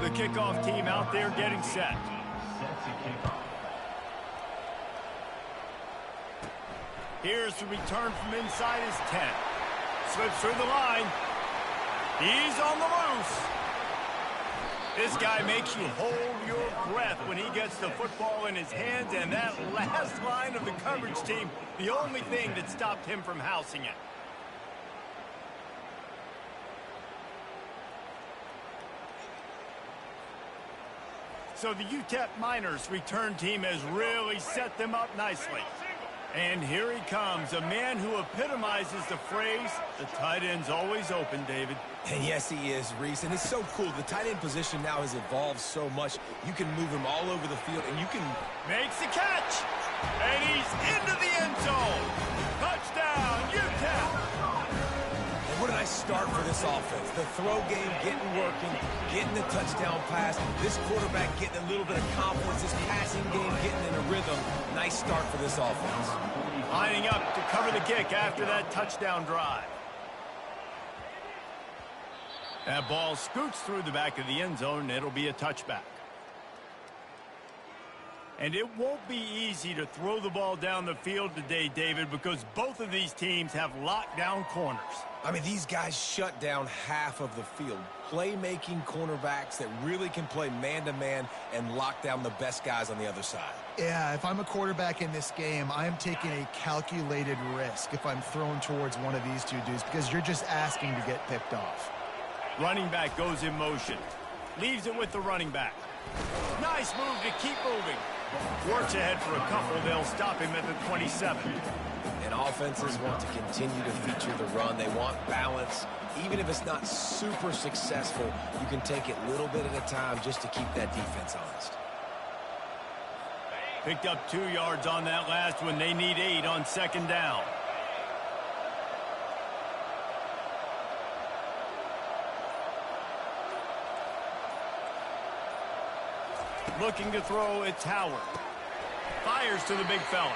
The kickoff team out there getting set. Here's the return from inside his 10. Slips through the line. He's on the loose. This guy makes you hold your breath when he gets the football in his hands, and that last line of the coverage team, the only thing that stopped him from housing it. So the UTEP Miners return team has really set them up nicely. And here he comes, a man who epitomizes the phrase, the tight end's always open, David. And yes, he is, Reese. And it's so cool. The tight end position now has evolved so much. You can move him all over the field, and you can... Makes the catch! And he's into the end zone! Touchdown, UTEP! And what a nice start for this offense. The throw game getting working, getting the touchdown pass. This quarterback getting a little bit of confidence. This passing game getting in a rhythm. Nice start for this offense. Lining up to cover the kick after that touchdown drive. That ball scoots through the back of the end zone, and it'll be a touchback. And it won't be easy to throw the ball down the field today, David, because both of these teams have lockdown corners. I mean, these guys shut down half of the field. Playmaking cornerbacks that really can play man-to-man and lock down the best guys on the other side. Yeah, if I'm a quarterback in this game, I am taking a calculated risk if I'm thrown towards one of these two dudes because you're just asking to get picked off. Running back goes in motion. Leaves it with the running back. Nice move to keep moving. Works ahead for a couple. They'll stop him at the 27. And offenses want to continue to feature the run. They want balance. Even if it's not super successful, you can take it little bit at a time just to keep that defense honest. Picked up 2 yards on that last one. They need 8 on second down. Looking to throw, it's Howard. Fires to the big fella.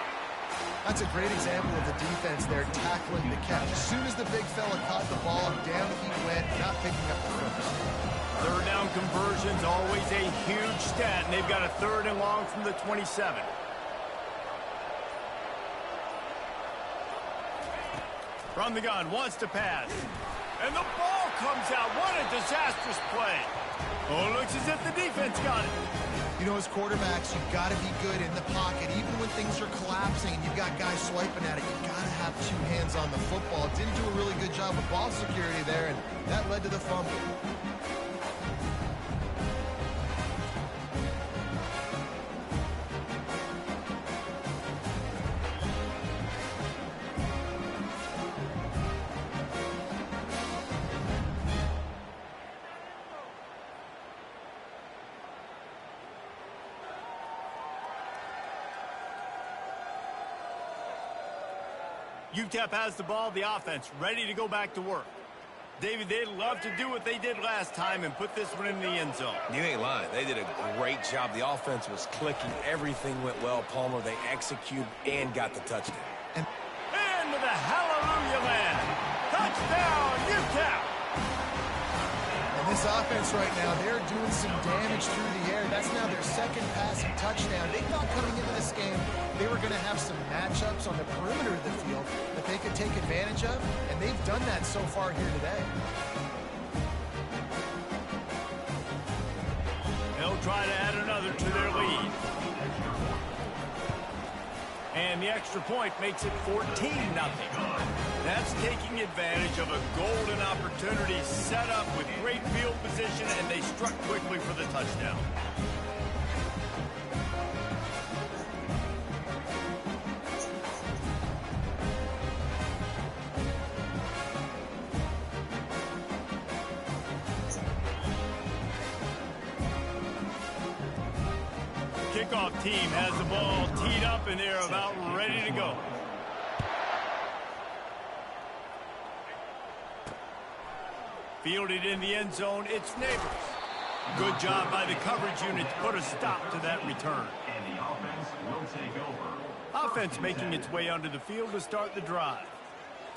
That's a great example of the defense there tackling the catch. As soon as the big fella caught the ball, down he went, not picking up the first. Third down conversion's always a huge stat, and they've got a 3rd and long from the 27. From the gun, wants to pass. And the ball comes out. What a disastrous play. Oh, it looks as if the defense got it. You know, as quarterbacks, you've got to be good in the pocket. Even when things are collapsing and you've got guys swiping at it, you've got to have 2 hands on the football. Didn't do a really good job with ball security there, and that led to the fumble. UTEP has the ball, the offense ready to go back to work. David, they'd love to do what they did last time and put this one in the end zone. You ain't lying. They did a great job. The offense was clicking. Everything went well, Palmer. They executed and got the touchdown. Into the hallelujah land. Touchdown, UTEP! And this offense right now, they're doing some damage through the air. That's now their 2nd passing touchdown. They thought coming into this game they were going to have some matchups on the perimeter of the field that they could take advantage of, and they've done that so far here today. They'll try to add another to their lead. And the extra point makes it 14-0. That's taking advantage of a golden opportunity set up with great field position, and they struck quickly for the touchdown. Kickoff team has the ball teed up, and they're about ready to go. Fielded in the end zone, it's Neighbors. Good job by the coverage unit to put a stop to that return. And the offense will take over. Offense making its way onto the field to start the drive.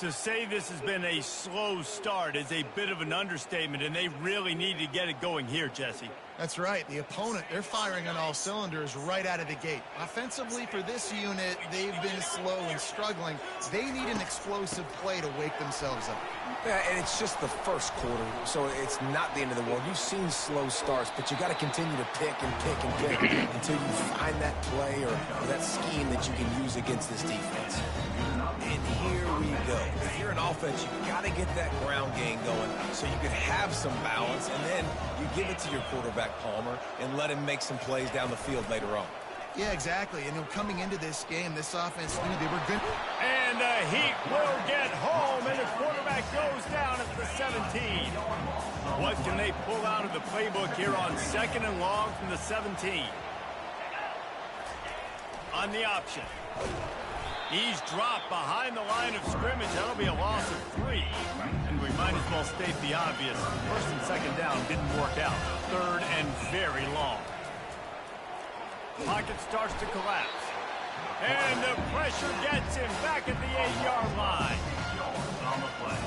To say this has been a slow start is a bit of an understatement, and they really need to get it going here, Jesse. That's right. The opponent, they're firing on all cylinders right out of the gate. Offensively, for this unit, they've been slow and struggling. They need an explosive play to wake themselves up. Yeah, and it's just the first quarter, so it's not the end of the world. You've seen slow starts, but you got to continue to pick and pick and pick until you find that play or that scheme that you can use against this defense. And here we go. If you're an offense, you've got to get that ground game going so you can have some balance, and then you give it to your quarterback, Palmer, and let him make some plays down the field later on. Yeah, exactly. And coming into this game, this offense knew they were good. And the Heat will get home, and the quarterback goes down at the 17. What can they pull out of the playbook here on 2nd and long from the 17? On the option. He's dropped behind the line of scrimmage. That'll be a loss of 3. And we might as well state the obvious. 1st and 2nd down didn't work out. 3rd and very long. Pocket starts to collapse. And the pressure gets him back at the 8-yard line. On the play.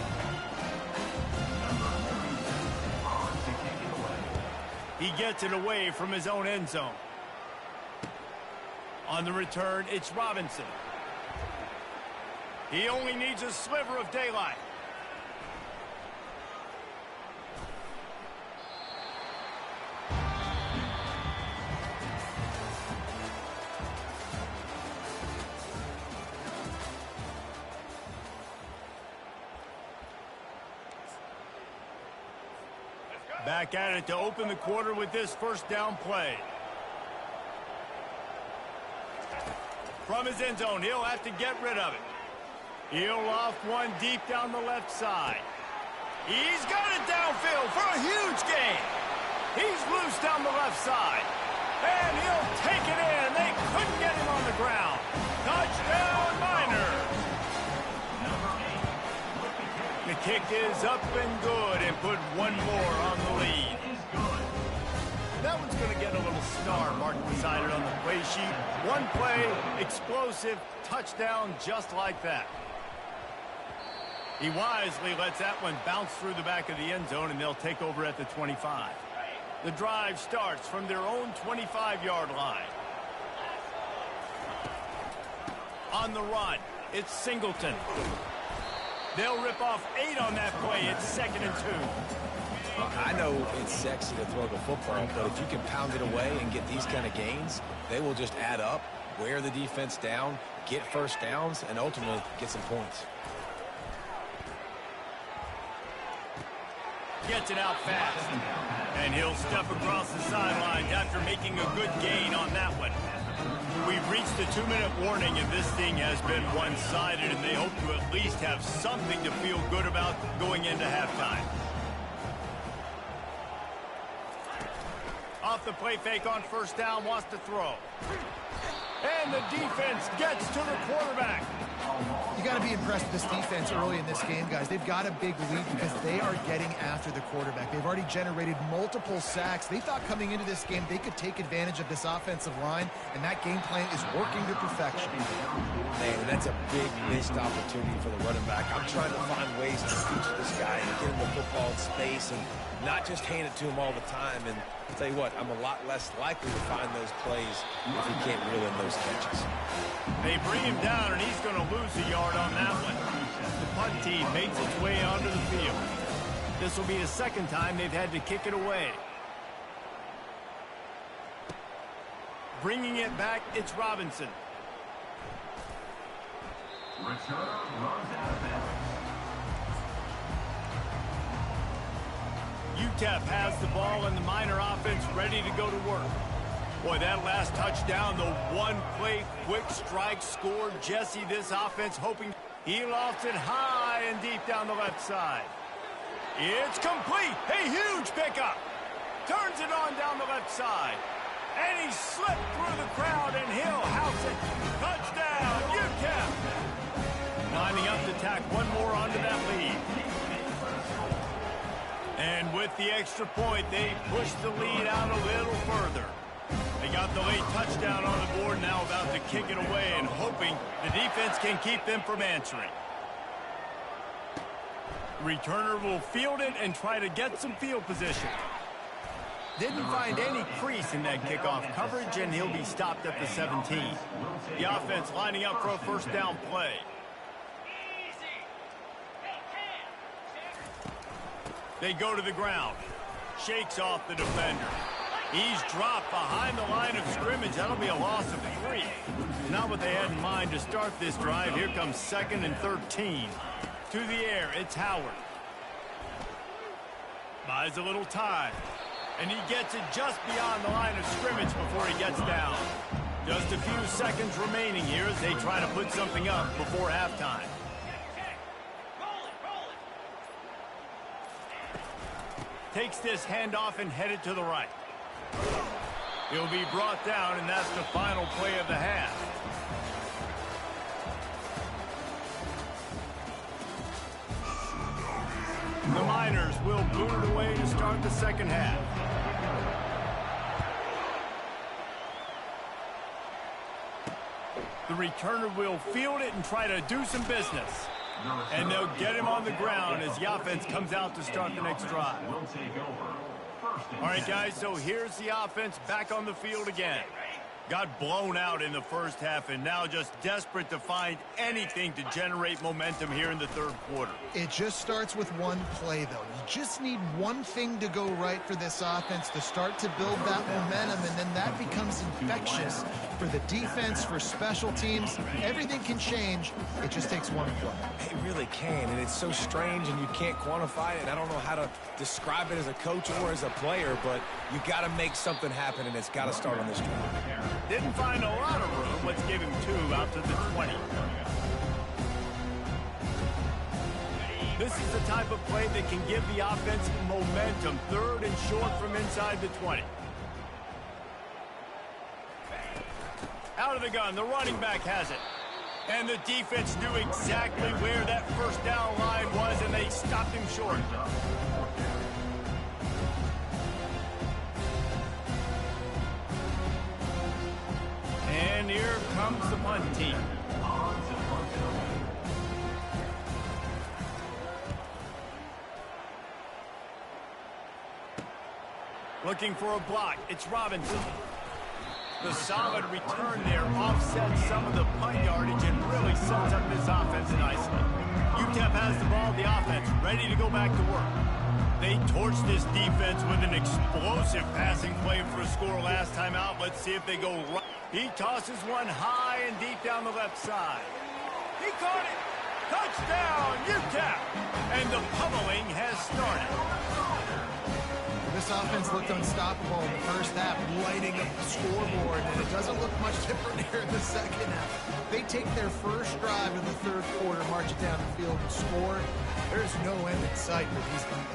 He gets it away from his own end zone. On the return, it's Robinson. He only needs a sliver of daylight. Back at it to open the quarter with this 1st down play. From his end zone, he'll have to get rid of it. He'll loft one deep down the left side. He's got it downfield for a huge gain. He's loose down the left side. And he'll take it in. They couldn't get him on the ground. Touchdown, Miners. The kick is up and good and put one more on the lead. That one's going to get a little star mark beside it on the play sheet. One play, explosive, touchdown just like that. He wisely lets that one bounce through the back of the end zone, and they'll take over at the 25. The drive starts from their own 25-yard line. On the run, it's Singleton. They'll rip off 8 on that play. It's 2nd and 2. I know it's sexy to throw the football, but if you can pound it away and get these kind of gains, they will just add up, wear the defense down, get 1st downs, and ultimately get some points. Gets it out fast. And he'll step across the sidelines after making a good gain on that one. We've reached the 2-minute warning, and this thing has been one-sided, and they hope to at least have something to feel good about going into halftime. Off the play fake on 1st down, wants to throw. And the defense gets to the quarterback. You got to be impressed with this defense early in this game, guys. They've got a big lead because they are getting after the quarterback. They've already generated multiple sacks. They thought coming into this game they could take advantage of this offensive line, and that game plan is working to perfection. Man, that's a big missed opportunity for the running back. I'm trying to find ways to feature this guy and get him the football in space and not just hand it to him all the time. And I'll tell you what, I'm a lot less likely to find those plays if he can't reel in those catches. They bring him down, and he's going to lose a yard on that one. The punt team makes its way onto the field. This will be the 2nd time they've had to kick it away. Bringing it back, it's Robinson. UTEP has the ball and the Miner offense ready to go to work. Boy, that last touchdown, the one-play quick strike scored. Jesse, this offense hoping. He lofts it high and deep down the left side. It's complete. A huge pickup. Turns it on down the left side. And he slipped through the crowd, and he'll house it. Touchdown, UTEP. Lining up to tack one more onto that lead. And with the extra point, they push the lead out a little further. They got the late touchdown on the board, now about to kick it away and hoping the defense can keep them from answering. Returner will field it and try to get some field position. Didn't find any crease in that kickoff coverage, and he'll be stopped at the 17. The offense lining up for a first down play. They go to the ground. Shakes off the defender. He's dropped behind the line of scrimmage. That'll be a loss of 3. Not what they had in mind to start this drive. Here comes 2nd and 13. To the air, it's Howard. Buys a little time. And he gets it just beyond the line of scrimmage before he gets down. Just a few seconds remaining here as they try to put something up before halftime. Takes this handoff and headed to the right. He'll be brought down, and that's the final play of the half. The Miners will boot it away to start the second half. The returner will field it and try to do some business. And they'll get him on the ground as the offense comes out to start the next drive. All right, guys, so here's the offense back on the field again. Got blown out in the first half and now just desperate to find anything to generate momentum here in the third quarter. It just starts with one play, though. You just need one thing to go right for this offense to start to build that momentum, and then that becomes infectious for the defense, for special teams. Everything can change. It just takes one play. It really can, and it's so strange, and you can't quantify it. I don't know how to describe it as a coach or as a player, but you got to make something happen, and it's got to start on this drive. Didn't find a lot of room. Let's give him 2 out to the 20. This is the type of play that can give the offense momentum. 3rd and short from inside the 20. Out of the gun, the running back has it. And the defense knew exactly where that first down line was, and they stopped him short. And here comes the punt team. Looking for a block. It's Robinson. The solid return there offsets some of the punt yardage and really sets up this offense nicely. UTEP has the ball, the offense ready to go back to work. They torched this defense with an explosive passing play for a score last time out. Let's see if they go right. He tosses one high and deep down the left side. He caught it. Touchdown, UTEP. And the pummeling has started. This offense looked unstoppable in the first half, lighting up the scoreboard, and it doesn't look much different here in the second half. They take their first drive in the third quarter, march it down the field, and score. There's no end in sight for these guys.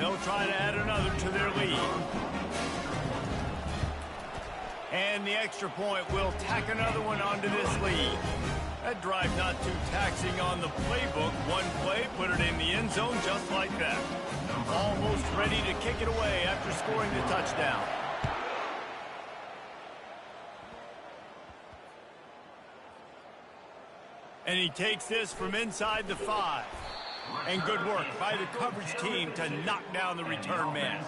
They'll try to add another to their lead. And the extra point will tack another one onto this lead. That drive not too taxing on the playbook. One play, put it in the end zone just like that. Almost ready to kick it away after scoring the touchdown. And he takes this from inside the 5. And good work by the coverage team to knock down the return man.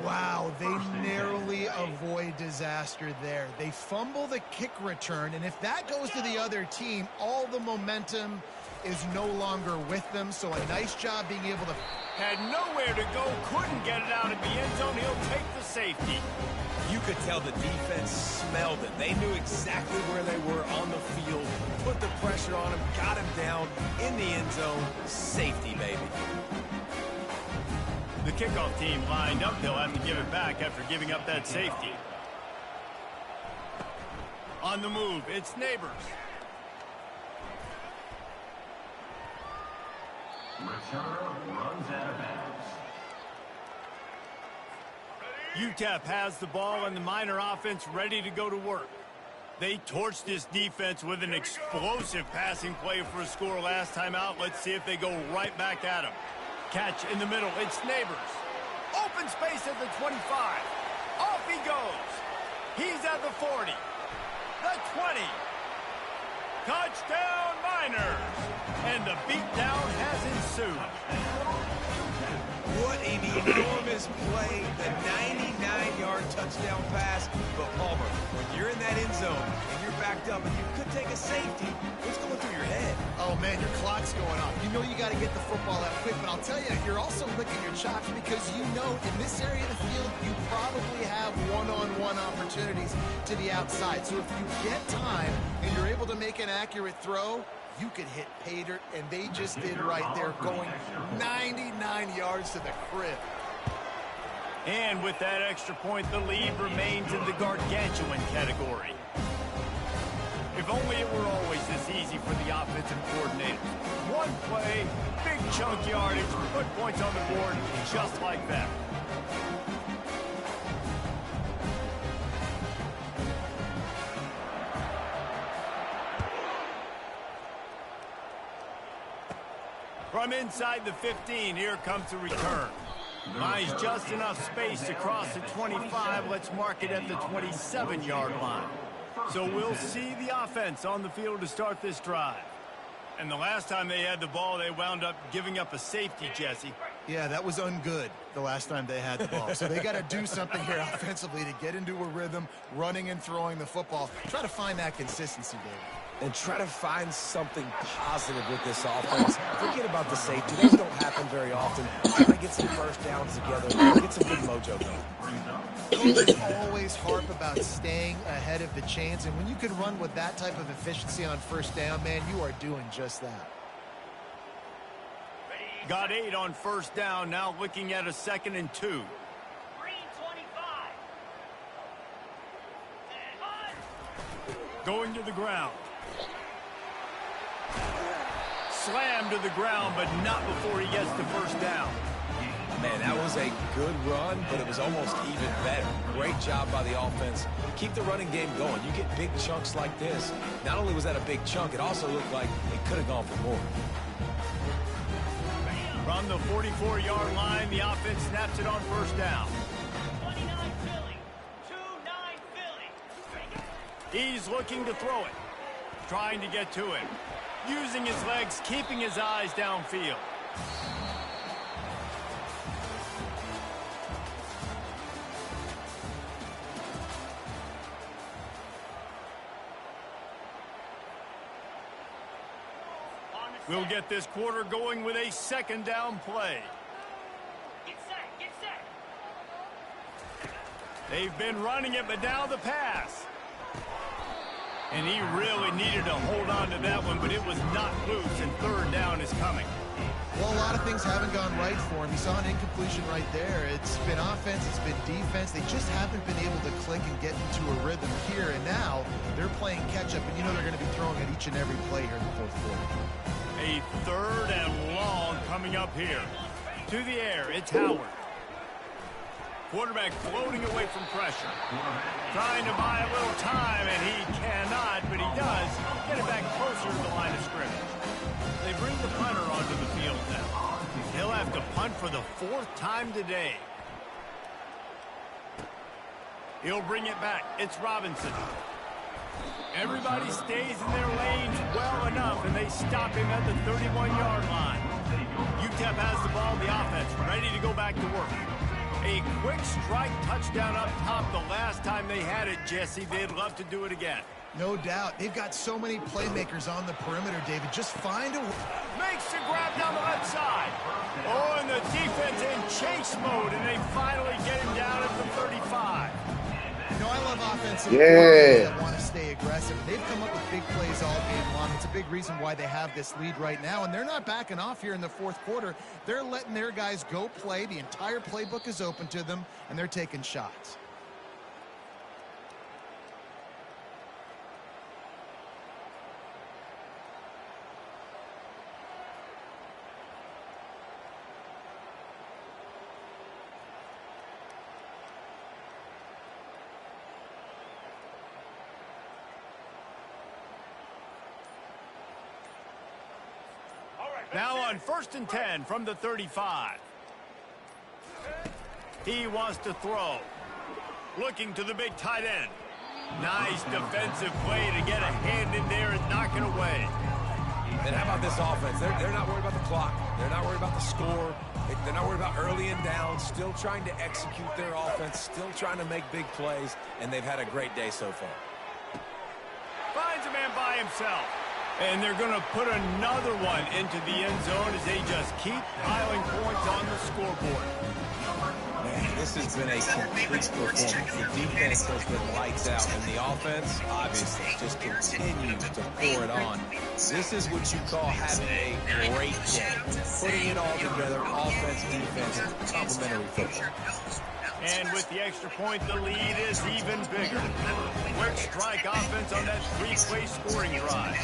Wow, they narrowly avoid disaster there. They fumble the kick return, and if that goes to the other team, all the momentum is no longer with them. So a nice job being able to... Had nowhere to go, couldn't get it out of the end zone. He'll take the safety. You could tell the defense smelled it. They knew exactly where they were on the field, put the pressure on him, got him down in the end zone. Safety, baby. The kickoff team lined up. They'll have to give it back after giving up that safety. On the move, it's Neighbors. Returner runs out of bounds. UTEP has the ball and the Miner offense ready to go to work. They torched this defense with an explosive passing play for a score last time out. Let's see if they go right back at him. Catch in the middle. It's Neighbors. Open space at the 25. Off he goes. He's at the 40. The 20. Touchdown, Niners! And the beatdown has ensued. What an enormous play, the 99-yard touchdown pass. But Palmer, when you're in that end zone and you're backed up and you could take a safety, what's going through your head? Oh, man, your clock's going off. You know you got to get the football out quick, but I'll tell you, you're also licking your chops because you know in this area of the field, you probably have one-on-one opportunities to the outside. So if you get time and you're able to make an accurate throw, you could hit pay dirt, and they just did right there, going 99 yards to the crib. And with that extra point, the lead remains in the gargantuan category. If only it were always this easy for the offensive coordinator. One play, big chunk yardage, put points on the board just like that. From inside the 15, here comes the return. Buys just enough space to cross the 25. Let's mark it at the 27-yard line. So we'll see the offense on the field to start this drive. And the last time they had the ball, they wound up giving up a safety, Jesse. Yeah, that was ungood the last time they had the ball. So they got to do something here offensively to get into a rhythm, running and throwing the football. Try to find that consistency, David. And try to find something positive with this offense. Forget about the safety. Those don't happen very often. Try to get some first downs together. Get some good mojo going. Coaches always harp about staying ahead of the chains, and when you can run with that type of efficiency on first down, man, you are doing just that. Got 8 on first down, now looking at a 2nd and 2. Green 25. Going to the ground. Slammed to the ground, but not before he gets the first down. Man, that was a good run, but it was almost even better. Great job by the offense. Keep the running game going. You get big chunks like this. Not only was that a big chunk, it also looked like it could have gone for more. From the 44-yard line, the offense snaps it on first down. 29 Philly. 2-9 Philly. He's looking to throw it. Trying to get to it. Using his legs, keeping his eyes downfield. We'll get this quarter going with a 2nd down play. Get set. Get set. They've been running it, but now the pass. And he really needed to hold on to that one, but it was not loose, and 3rd down is coming. Well, a lot of things haven't gone right for him. You saw an incompletion right there. It's been offense, it's been defense. They just haven't been able to click and get into a rhythm here, and now they're playing catch-up, and you know they're going to be throwing at each and every play here in the 4th quarter. A 3rd and long coming up here. To the air, it's Howard. Quarterback floating away from pressure. Trying to buy a little time, and he cannot, but he does get it back closer to the line of scrimmage. They bring the punter onto the field now. He'll have to punt for the 4th time today. He'll bring it back. It's Robinson. Everybody stays in their lanes well enough, and they stop him at the 31-yard line. UTEP has the ball, the offense ready to go back to work. A quick strike touchdown up top the last time they had it, Jesse. They'd love to do it again. No doubt. They've got so many playmakers on the perimeter, David. Just find a way. Makes the grab down the left side. Oh, and the defense in chase mode, and they finally get him down at the 35. You know, I love offensive coordinators that want to stay aggressive. They've come up with big plays all game long. It's a big reason why they have this lead right now, and they're not backing off here in the 4th quarter. They're letting their guys go play. The entire playbook is open to them, and they're taking shots. Now on 1st and 10 from the 35. He wants to throw. Looking to the big tight end. Nice defensive play to get a hand in there and knock it away. And how about this offense? They're not worried about the clock. They're not worried about the score. They're not worried about early and down. Still trying to execute their offense. Still trying to make big plays. And they've had a great day so far. Finds a man by himself. And they're going to put another one into the end zone as they just keep piling points on the scoreboard. Man, this has been a complete performance. The defense has been lights out, and the offense, obviously, just continues to pour it on. This is what you call having a great day. Putting it all together, offense, defense, complementary football. And with the extra point, the lead is even bigger. Quick strike offense on that three-play scoring drive.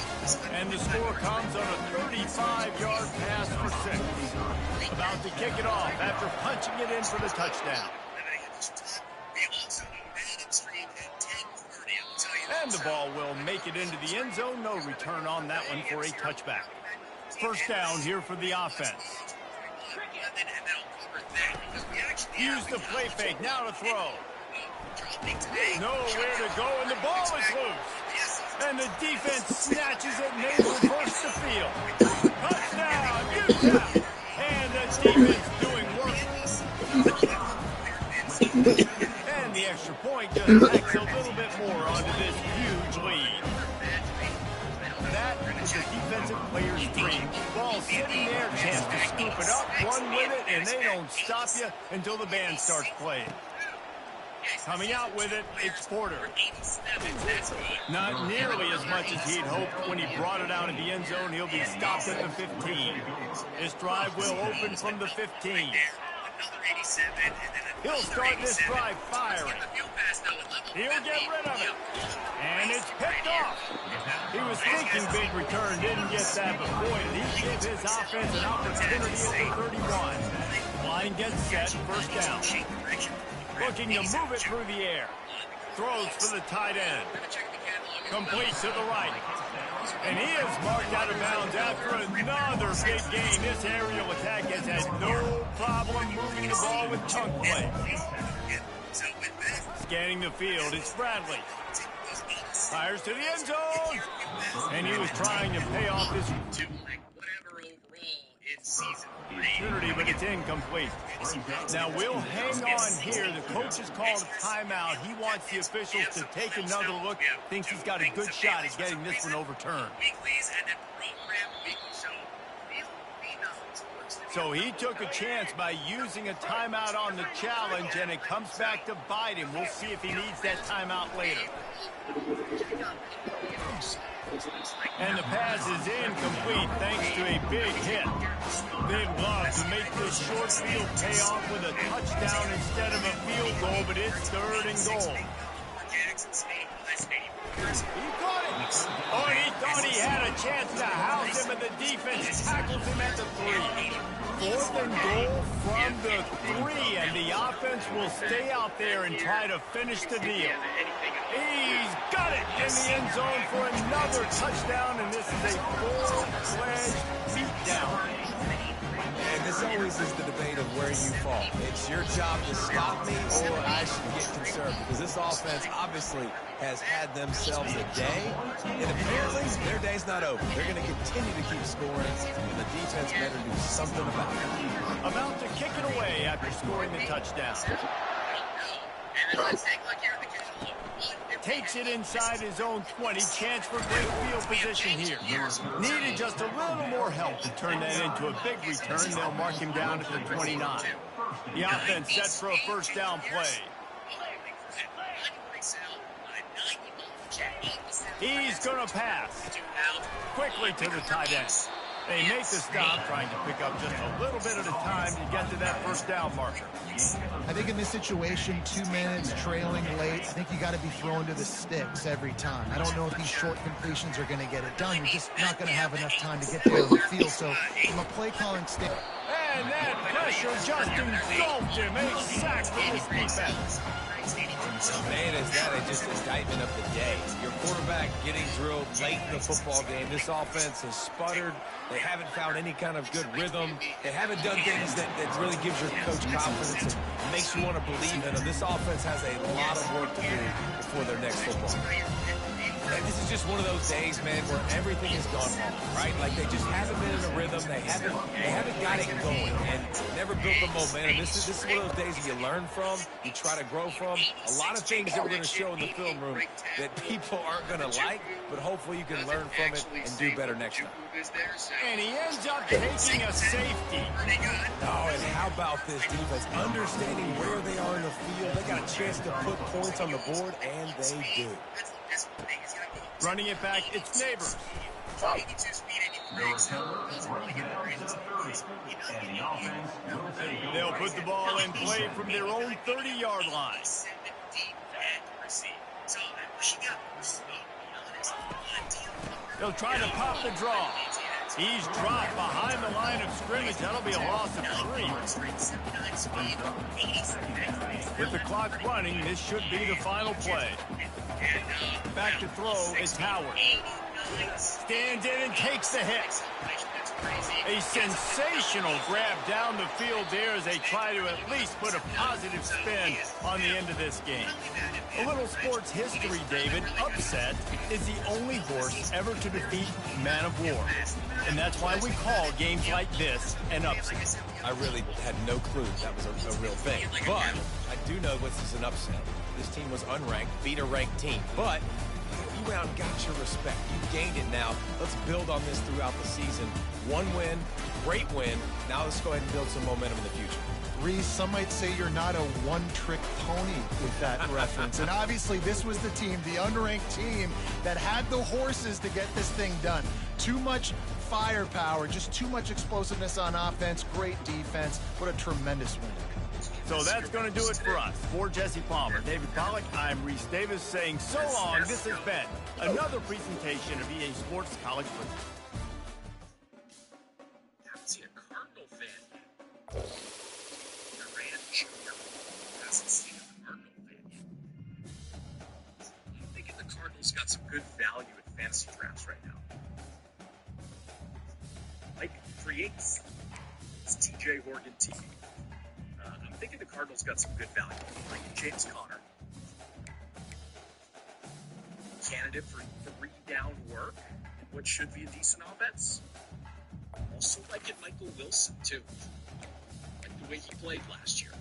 And the score comes on a 35-yard pass for 6. About to kick it off after punching it in for the touchdown. And the ball will make it into the end zone. No return on that one for a touchback. First down here for the offense. Use the play fake, now to throw. Nowhere to go, and the ball is loose. And the defense snatches it and they reverse the field. Touchdown, Utah! And the defense doing work. And the extra point just tacks a little bit more onto this huge lead. That is the defensive player's dream. Ball sitting there, chance to scoop it up, run with it, and they don't stop you until the band starts playing. Coming out with it, it's Porter. Not nearly as much as he'd hoped when he brought it out of the end zone. He'll be stopped at the 15. This drive will open from the 15. He'll start this drive firing. He'll get rid of it. And it's picked off. He was thinking big return, didn't get that, but boy, did he give his offense an opportunity at the 31. Line gets set, first down. Looking to move it through the air. Throws for the tight end. Complete to the right. And he is marked out of bounds after another big gain. This aerial attack has had no problem moving the ball with chunk play. Scanning the field, it's Bradley. Fires to the end zone. And he was trying to pay off this opportunity, but it's incomplete. Now we'll hang on here. The coach has called a timeout. He wants the officials to take another look. Thinks he's got a good shot at getting this one overturned. So he took a chance by using a timeout on the challenge, and it comes back to bite him. We'll see if he needs that timeout later. And the pass is incomplete thanks to a big hit. They'd love to make this short field pay off with a touchdown instead of a field goal, but it's 3rd and goal. He caught it. Oh, he thought he had a chance to house him, and the defense tackles him at the 3. 4th and goal from the 3, and the offense will stay out there and try to finish the deal. He's got it in the end zone for another touchdown, and this is a full-fledged beatdown. And this always is the debate of where you fall. It's your job to stop me, or I should get concerned, because this offense obviously has had themselves a day, and apparently their day's not over. They're going to continue to keep scoring, and the defense better do something about it. About to kick it away after scoring the touchdown. Takes it inside his own 20. Chance for great field position here. Needed just a little more help to turn that into a big return. They'll mark him down at the 29. The offense set for a first down play. He's going to pass. Quickly to the tight end. They make the stop, trying to pick up just a little bit at a time to get to that first down marker. I think in this situation, 2 minutes, trailing late, I think you got to be throwing to the sticks every time. I don't know if these short completions are going to get it done. You're just not going to have enough time to get there on the field. So from a play calling standpoint. And that pressure just engulfed him. A sack for this defense. Man, is that just indictment of the day. Your quarterback getting drilled late in the football game. This offense has sputtered. They haven't found any kind of good rhythm. They haven't done things that really gives your coach confidence and makes you want to believe in them. This offense has a lot of work to do before their next football game. And this is just one of those days, man, where everything has gone wrong, right? Like they just haven't been in a rhythm. They haven't got it going and never built the momentum. This is one of those days that you learn from, you try to grow from. A lot of things that we're going to show in the film room that people aren't going to like, but hopefully you can learn from it and do better next time. And he ends up taking a safety. Oh, and how about this defense? Understanding where they are in the field. They got a chance to put points on the board, and they do. Running it back, it's Neighbors. They'll put the ball in play from their own 30-yard line. They'll try to pop the draw. He's dropped behind the line of scrimmage. That'll be a loss of 3. With the clock running, this should be the final play. Back to throw is Howard. Stands in and takes the hit. A sensational grab down the field there as they try to at least put a positive spin on the end of this game. A little sports history, David. Upset is the only horse ever to defeat Man of War. And that's why we call games like this an upset. I really had no clue that was a real thing. But I do know this is an upset. This team was unranked, beat a ranked team. But you went out and got your respect. You gained it now. Let's build on this throughout the season. One win, great win. Now let's go ahead and build some momentum in the future. Reese, some might say you're not a one-trick pony with that reference. And obviously this was the team, the unranked team, that had the horses to get this thing done. Too much firepower, just too much explosiveness on offense, great defense. What a tremendous win. So that's going to do it for us. For Jesse Palmer, David Pollack, I'm Reese Davis saying so long. This has been another presentation of EA Sports College Football. See a Cardinal fan. Durant Jr. hasn't seen a Cardinal fan yet. I'm thinking the Cardinals got some good value in fantasy drafts right now. Like creates TJ Horton TV. I'm thinking the Cardinals got some good value. Like James Conner. Candidate for 3-down work in what should be a decent offense. Also liking Michael Wilson, too. Like the way he played last year.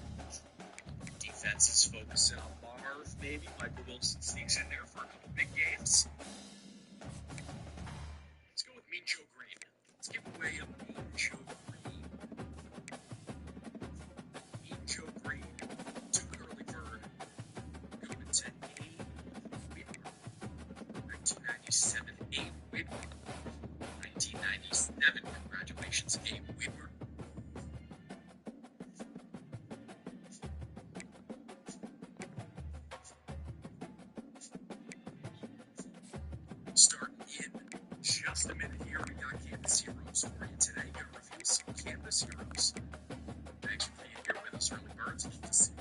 Defense is focusing on Marv, maybe. Michael Wilson sneaks in there for a couple big games. Let's go with Mean Joe Green. Let's give away a Mean Joe Green. Mean Joe Green. 2 early bird. Coming to 8 Whitmer. 1997, 8 Whitmer. 1997. Congratulations, Abe Whitmer. Start in just a minute here. We got Campus Heroes for you today. Going to review some Campus Heroes. Thanks for being here with us, early birds. Good to see you.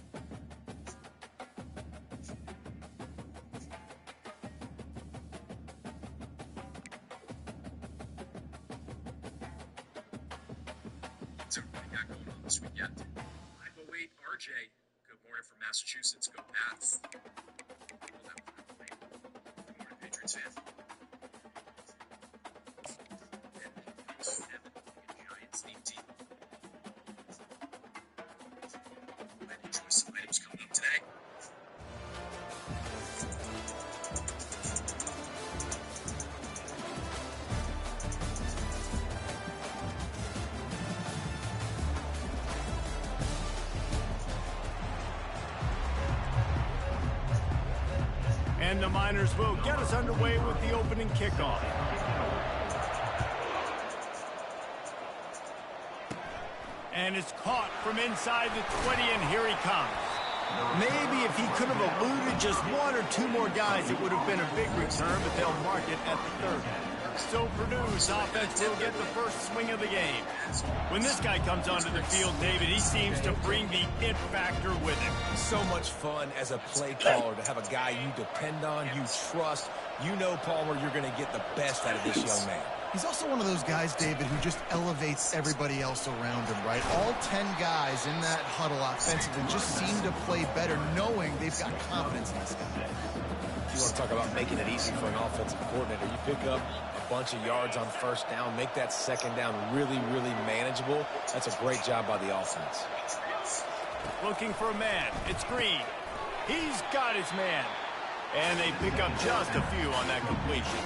What's everybody got going on this weekend? 508 RJ. Good morning from Massachusetts. Go Pats. Well, that was 508. Good morning, Patriots fan. 7 Giants team. Might enjoy some items coming up today. And the Miners will get us underway with the opening kickoff. And it's caught from inside the 20, and here he comes. Maybe if he could have eluded just 1 or 2 more guys, it would have been a big return, but they'll mark it at the 30. So Purdue's offense will get the first swing of the game. When this guy comes onto the field, David, he seems to bring the it factor with him. So much fun as a play caller to have a guy you depend on, you trust. You know, Palmer, you're going to get the best out of this young man. He's also one of those guys, David, who just elevates everybody else around him, right? All 10 guys in that huddle offensively just seem to play better knowing they've got confidence in this guy. You want to talk about making it easy for an offensive coordinator. You pick up a bunch of yards on first down, make that second down really, really manageable. That's a great job by the offense. Looking for a man. It's Green. He's got his man. And they pick up just a few on that completion.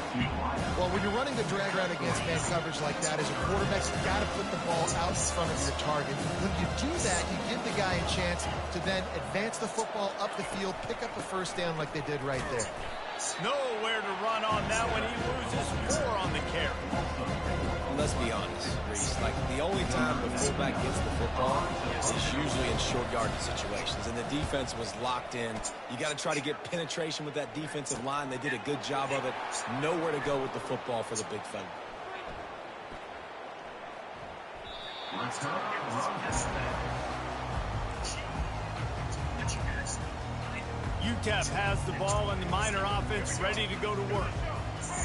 Well, when you're running the drag route against man coverage like that, as a quarterback, you've got to put the ball out in front of your target. When you do that, you give the guy a chance to then advance the football up the field, pick up a first down like they did right there. Nowhere to run on that when he loses 4 on the carry. Let's be honest, Reese. Like, the only time the fullback gets the football is usually in short yardage situations, and the defense was locked in. You got to try to get penetration with that defensive line. They did a good job of it. Nowhere to go with the football for the big fella. UTEP has the ball and the Miner offense ready to go to work.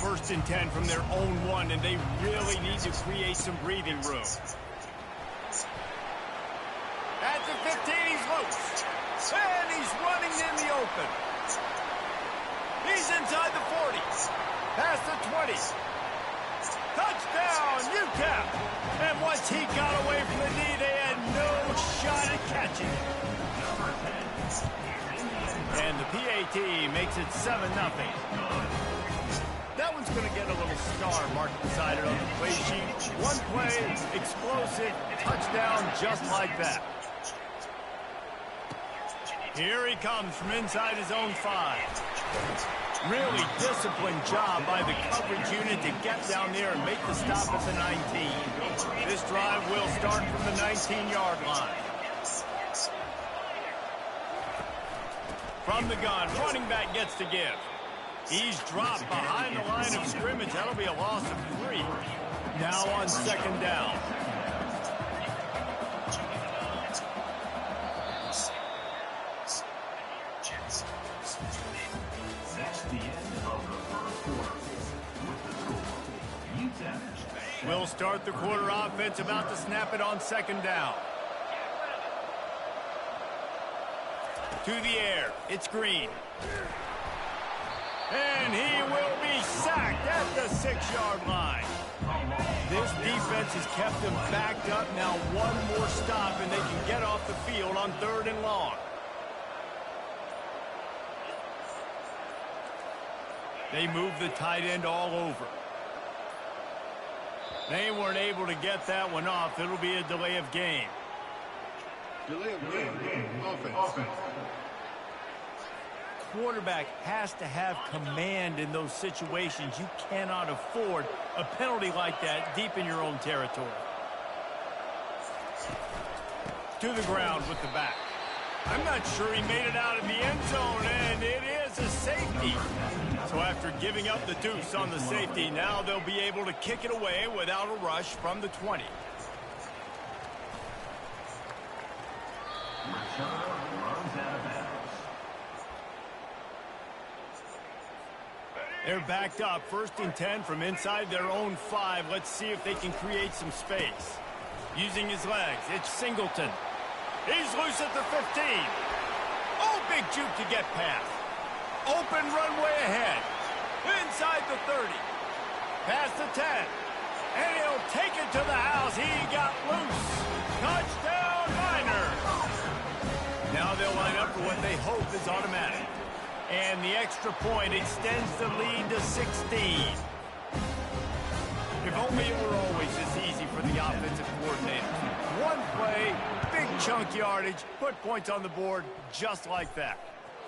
1st and 10 from their own 1, and they really need to create some breathing room. At the 15, he's loose. And he's running in the open. He's inside the 40. Past the 20. Touchdown, UTEP! And once he got away from the knee, they had no shot at catching it. And the PAT makes it 7-0. That one's going to get a little star marked beside it on the play sheet. One play, explosive, touchdown just like that. Here he comes from inside his own 5. Really disciplined job by the coverage unit to get down there and make the stop at the 19. This drive will start from the 19-yard line. From the gun, running back gets to give. He's dropped behind the line of scrimmage. That'll be a loss of 3. Now on 2nd down. That's the end of the first quarter. With the score, UTEP. We'll start the quarter offense, about to snap it on 2nd down. To the air, it's Green. And he will be sacked at the 6-yard line. This defense has kept them backed up. Now one more stop, and they can get off the field on 3rd and long. They move the tight end all over. They weren't able to get that one off. It'll be a delay of game. Delay of game. Offense. Quarterback has to have command in those situations. You cannot afford a penalty like that deep in your own territory. To the ground with the back. I'm not sure he made it out of the end zone, and it is a safety. So after giving up the deuce on the safety, now they'll be able to kick it away without a rush from the 20. They're backed up, 1st and 10 from inside their own 5. Let's see if they can create some space. Using his legs, it's Singleton. He's loose at the 15. Oh, big juke to get past. Open runway ahead. Inside the 30. Past the 10. And he'll take it to the house. He got loose. Touchdown, Miners. Now they'll line up for what they hope is automatic. And the extra point extends the lead to 16. If only it were always this easy for the offensive coordinator. One play, big chunk yardage, put points on the board just like that.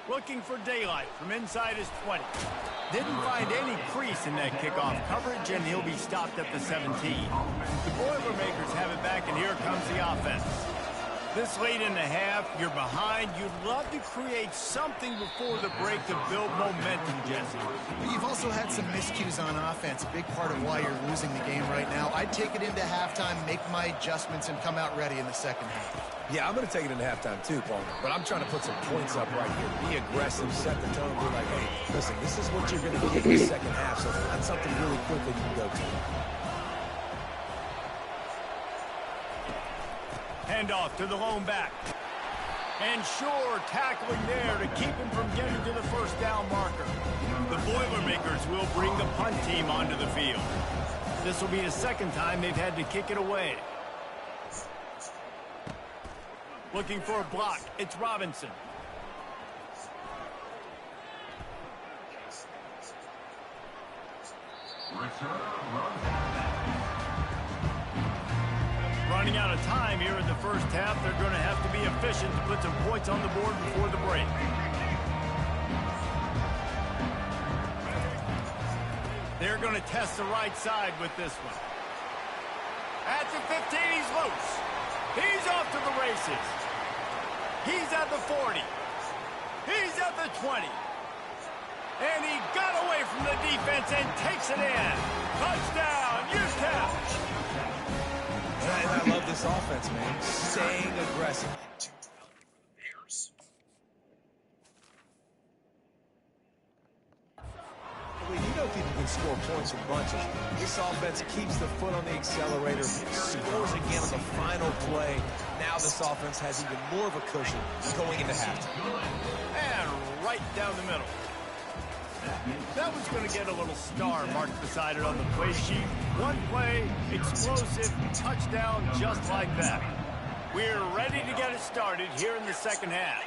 Looking for daylight from inside his 20. Didn't find any crease in that kickoff coverage, and he'll be stopped at the 17. The Boilermakers have it back, and here comes the offense. This late in the half, you're behind. You'd love to create something before the break to build momentum, Jesse. You've also had some miscues on offense, a big part of why you're losing the game right now. I'd take it into halftime, make my adjustments, and come out ready in the second half. Yeah, I'm going to take it into halftime too, Paul. But I'm trying to put some points up right here. Be aggressive, set the tone, be like, hey, listen, this is what you're going to get in the second half, so that's something really quick that you can go to. Handoff to the lone back. And sure, tackling there to keep him from getting to the first down marker. The Boilermakers will bring the punt team onto the field. This will be the second time they've had to kick it away. Looking for a block. It's Robinson. Running out of time here in the first half. They're going to have to be efficient to put some points on the board before the break. They're going to test the right side with this one. At the 15, he's loose. He's off to the races. He's at the 40. He's at the 20. And he got away from the defense and takes it in. Touchdown, UTEP. And I love this offense, man. Staying aggressive. You know people can score points in bunches. This offense keeps the foot on the accelerator, scores again on the final play. Now this offense has even more of a cushion going into halftime. And right down the middle. That was going to get a little star marked beside it on the play sheet. One play, explosive, touchdown just like that. We're ready to get it started here in the second half.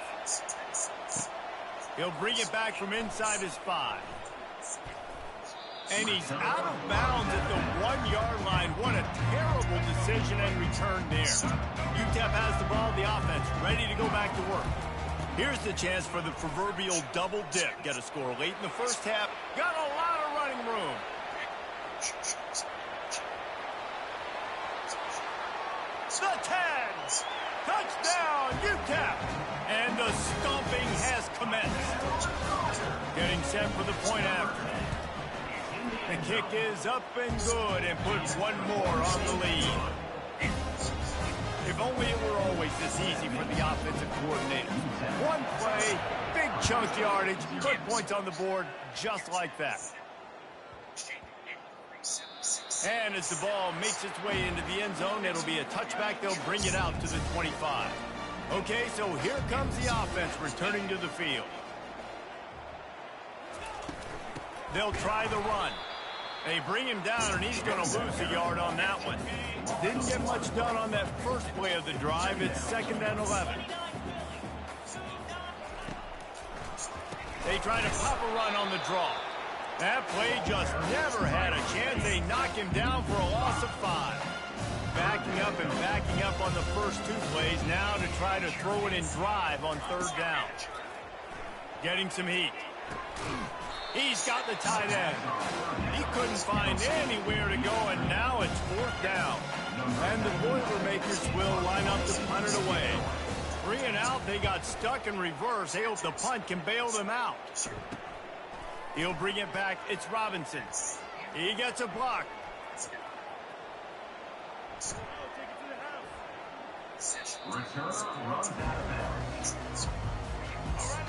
He'll bring it back from inside his 5. And he's out of bounds at the 1-yard line. What a terrible decision and return there. UTEP has the ball, the offense ready to go back to work. Here's the chance for the proverbial double dip. Get a score late in the first half. Got a lot of running room. The 10. Touchdown, UTEP. And the stomping has commenced. Getting set for the point after. The kick is up and good and puts one more on the lead. If only it were always this easy for the offensive coordinator. One play, big chunk yardage, put points on the board just like that. And as the ball makes its way into the end zone, it'll be a touchback. They'll bring it out to the 25. Okay, so here comes the offense returning to the field. They'll try the run. They bring him down, and he's going to lose a yard on that one. Didn't get much done on that first play of the drive. It's 2nd and 11. They try to pop a run on the draw. That play just never had a chance. They knock him down for a loss of 5. Backing up and backing up on the first 2 plays. Now to try to throw it and drive on 3rd down. Getting some heat. He's got the tight end. He couldn't find anywhere to go, and now it's 4th down. And the Boilermakers will line up to punt it away. 3 and out, they got stuck in reverse. They hope the punt can bail them out. He'll bring it back. It's Robinson. He gets a block.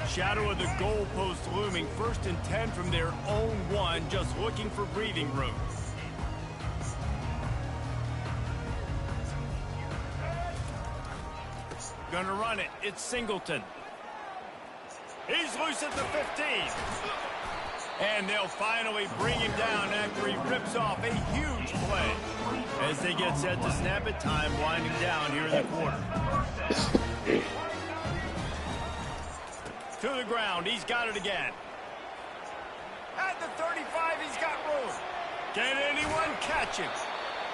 Shadow of the goalpost looming. 1st and 10 from their own 1, just looking for breathing room. Gonna run it. It's Singleton. He's loose at the 15. And they'll finally bring him down after he rips off a huge play. As they get set to snap it, time winding down here in the quarter. To the ground, he's got it again. At the 35, he's got room. Can anyone catch him?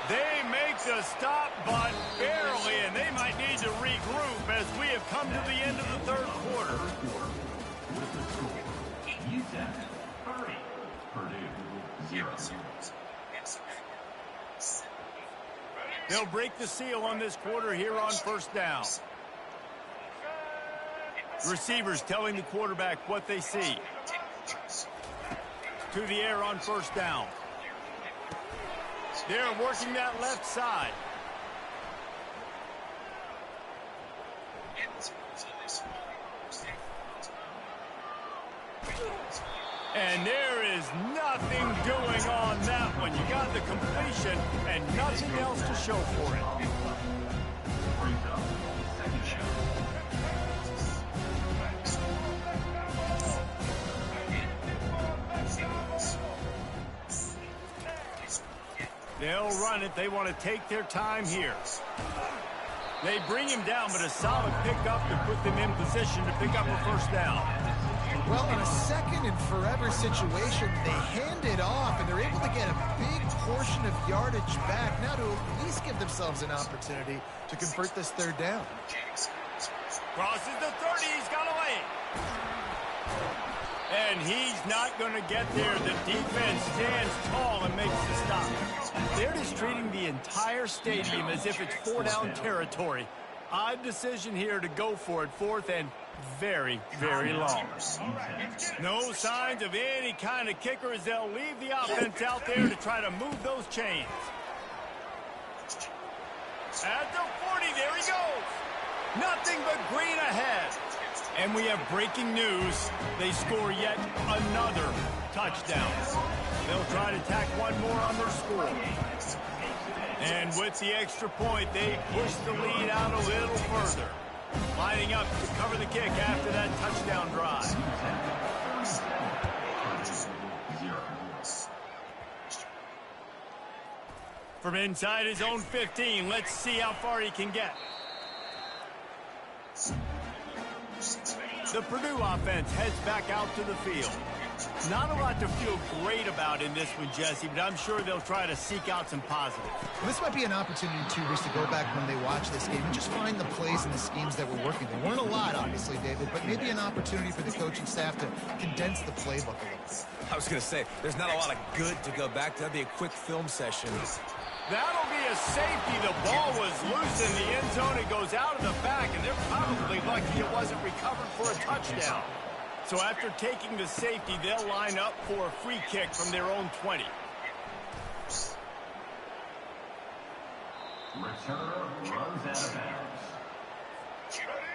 They make the stop, but barely, and they might need to regroup as we have come to the end of the 3rd quarter. They'll break the seal on this quarter here on 1st down. Receivers telling the quarterback what they see. To the air on first down. They're working that left side. And there is nothing doing on that one. You got the completion and nothing else to show for it. They'll run it. They want to take their time here. They bring him down, but a solid pickup to put them in position to pick up a first down. Well, in a second and forever situation, they hand it off, and they're able to get a big portion of yardage back now to at least give themselves an opportunity to convert this third down. Crosses the 30. He's got away. And he's not going to get there. The defense stands tall and makes the stop. They're just treating the entire stadium as if it's four-down territory. Odd decision here to go for it. Fourth and very, very long. No signs of any kind of kicker as they'll leave the offense out there to try to move those chains. At the 40, there he goes. Nothing but green ahead. And we have breaking news. They score yet another touchdown. They'll try to tack one more on their score. And with the extra point, they push the lead out a little further. Lining up to cover the kick after that touchdown drive. From inside his own 15, let's see how far he can get. The Purdue offense heads back out to the field. Not a lot to feel great about in this one, Jesse, but I'm sure they'll try to seek out some positives. Well, this might be an opportunity, too, Rich, to go back when they watch this game and just find the plays and the schemes that were working. There weren't a lot, obviously, David, but maybe an opportunity for the coaching staff to condense the playbook a little bit. I was going to say, there's not a lot of good to go back to. That'd be a quick film session. That'll be a safety. The ball was loose in the end zone. It goes out of the back, and they're probably lucky it wasn't recovered for a touchdown. So after taking the safety, they'll line up for a free kick from their own 20. Returner runs out of bounds.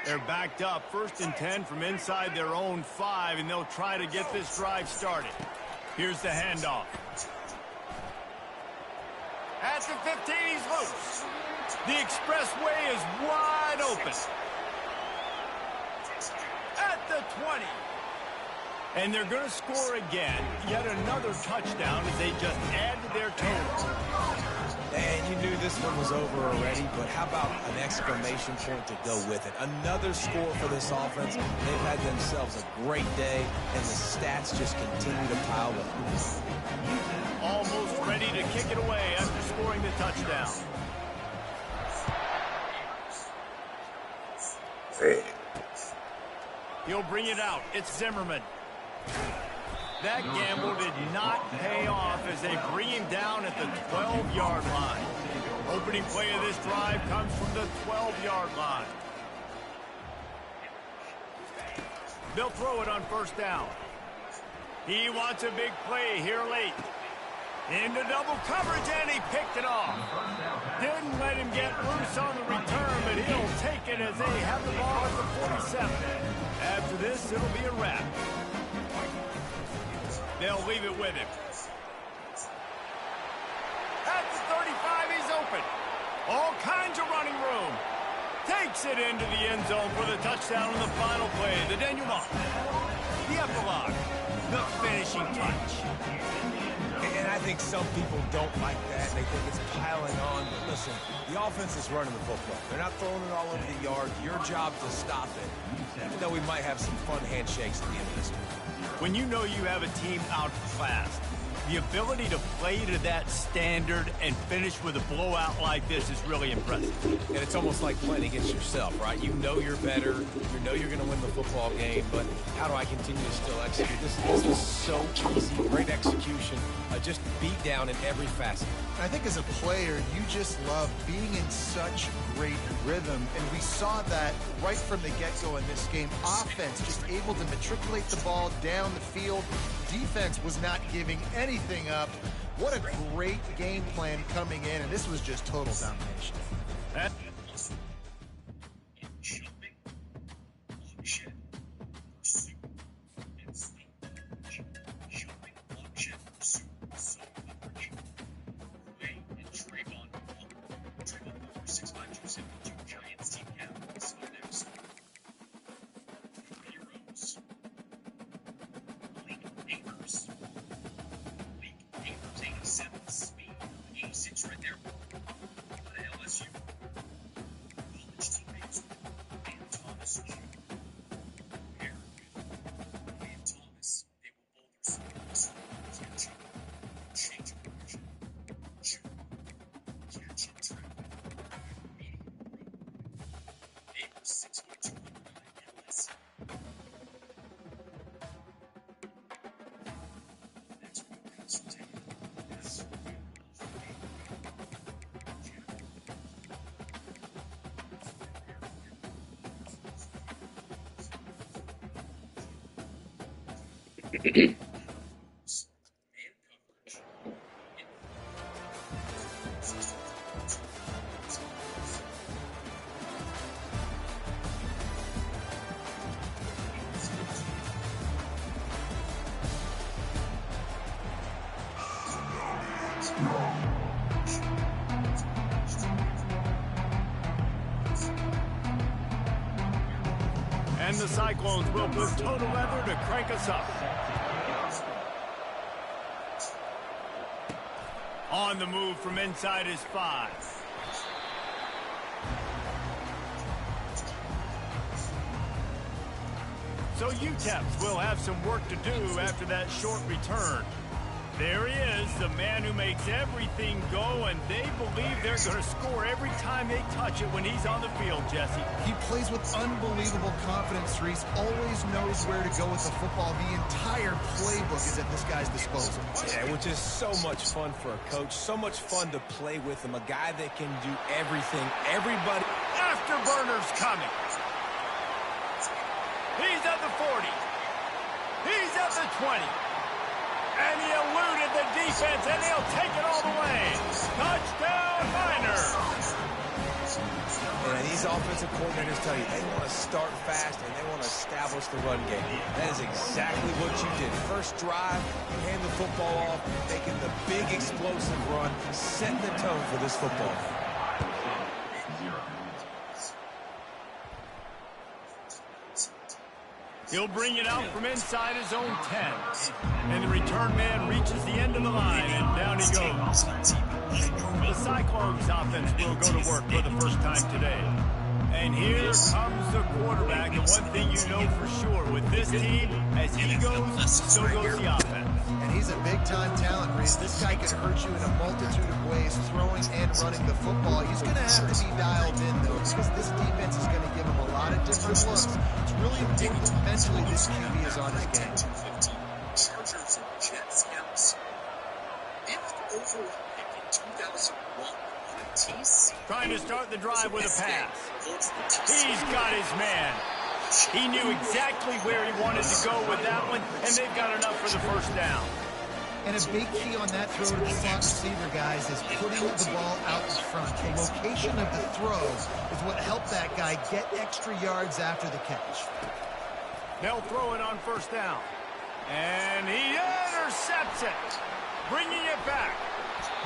They're backed up, 1st and 10 from inside their own 5, and they'll try to get this drive started. Here's the handoff. At the 15, he's loose. The expressway is wide open. At the 20. And they're going to score again. Yet another touchdown as they just add to their total. And you knew this one was over already, but how about an exclamation point to go with it? Another score for this offense. They've had themselves a great day, and the stats just continue to pile up. Almost ready to kick it away after scoring the touchdown. He'll bring it out. It's Zimmerman. That gamble did not pay off as they bring him down at the 12-yard line. Opening play of this drive comes from the 12-yard line. They'll throw it on first down. He wants a big play here late. Into double coverage, and he picked it off. Didn't let him get loose on the return, but he'll take it as they have the ball at the 47. After this, it'll be a wrap. They'll leave it with him. At the 35, he's open. All kinds of running room. Takes it into the end zone for the touchdown on the final play. The denouement. The epilogue. The finishing touch. And I think some people don't like that. They think it's piling on. But listen, the offense is running the football. They're not throwing it all over the yard. Your job to stop it. Even though we might have some fun handshakes at the end of this one. When you know you have a team outclassed, The ability to play to that standard and finish with a blowout like this is really impressive. And it's almost like playing against yourself, right? You know you're better. You know you're going to win the football game, but how do I continue to still execute? This was so easy. Great execution. Just beat down in every facet. I think as a player, you just love being in such great rhythm, and we saw that right from the get-go in this game. Offense just able to matriculate the ball down the field. Defense was not giving anything up. What a great game plan coming in, and this was just total domination. And the Cyclones will put total leather to crank us up. On the move from inside his 5. So UTEPs will have some work to do after that short return. There he is, the man who makes everything go, and they believe they're going to score every time they touch it when he's on the field, Jesse. He plays with unbelievable confidence, Reese. Always knows where to go with the football. The entire playbook is at this guy's disposal. Yeah, which is so much fun for a coach. So much fun to play with him. A guy that can do everything. Everybody. Afterburner's coming. He's at the 40. He's at the 20. And he eluded the defense, and he'll take it all the way. Touchdown, Niners. And these offensive coordinators tell you they want to start fast and they want to establish the run game. That is exactly what you did. First drive, you hand the football off, making the big explosive run, setting the tone for this football game. He'll bring it out from inside his own 10. And the return man reaches the end of the line, and down he goes. The Cyclones offense will go to work for the first time today. And here comes the quarterback, and one thing you know for sure, with this team, as he goes, so goes the offense. And he's a big-time talent, Reese. This guy can hurt you in a multitude of ways, throwing and running the football. He's going to have to be dialed in, though, because this defense is going to give him a lot of different looks. It's really important that mentally this QB is on his game. Chargers and Jets scouts. 5th overall pick in 2001 on a TC. Trying to start the drive with a pass. He's got his man. He knew exactly where he wanted to go with that one, and they've got enough for the first down. And a big key on that throw to the slot receiver, guys, is putting the ball out in front. The location of the throw is what helped that guy get extra yards after the catch. They'll throw it on first down. And he intercepts it, bringing it back.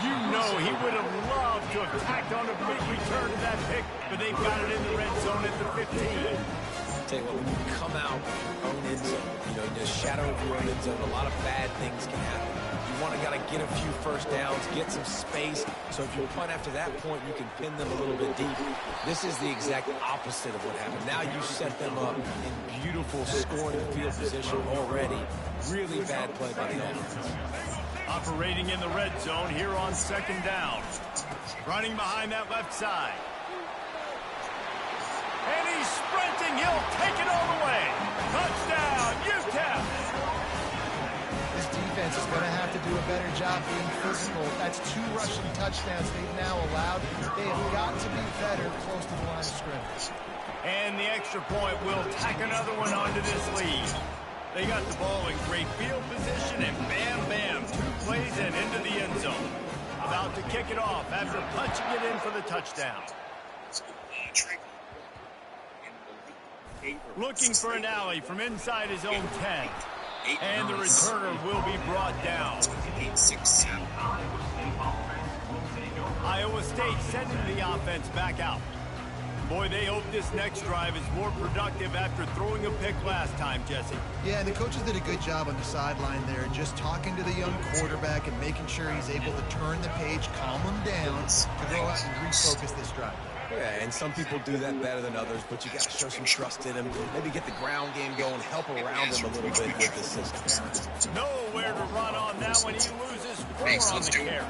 You know he would have loved to have tacked on a quick return to that pick, but they've got it in the red zone at the 15. I'll tell you what, when you come out your own end zone, you know, in the shadow of your own end zone, a lot of bad things can happen. You want to get a few first downs, get some space, so if you punt after that point, you can pin them a little bit deep. This is the exact opposite of what happened. Now you set them up in beautiful scoring field position already. Really bad play by the offense. Operating in the red zone here on second down. Running behind that left side. And he's sprinting. He'll take it all the way. Touchdown, UTEP. This defense is going to have to do a better job being physical. That's 2 rushing touchdowns they've now allowed. They have got to be better close to the line of scrimmage. And the extra point will tack another one onto this lead. They got the ball in great field position, and bam, bam, 2 plays and into the end zone. About to kick it off after punching it in for the touchdown. Looking for an alley from inside his own 10. And the returner will be brought down. 8-6-7. Iowa State sending the offense back out. Boy, they hope this next drive is more productive after throwing a pick last time, Jesse. Yeah, and the coaches did a good job on the sideline there, just talking to the young quarterback and making sure he's able to turn the page, calm him down, to go out and refocus this drive. Yeah, and some people do that better than others, but you got to show some trust in him. Maybe get the ground game going, help around him a little bit with the system. Nowhere to run on that one. He loses 4 on the carry.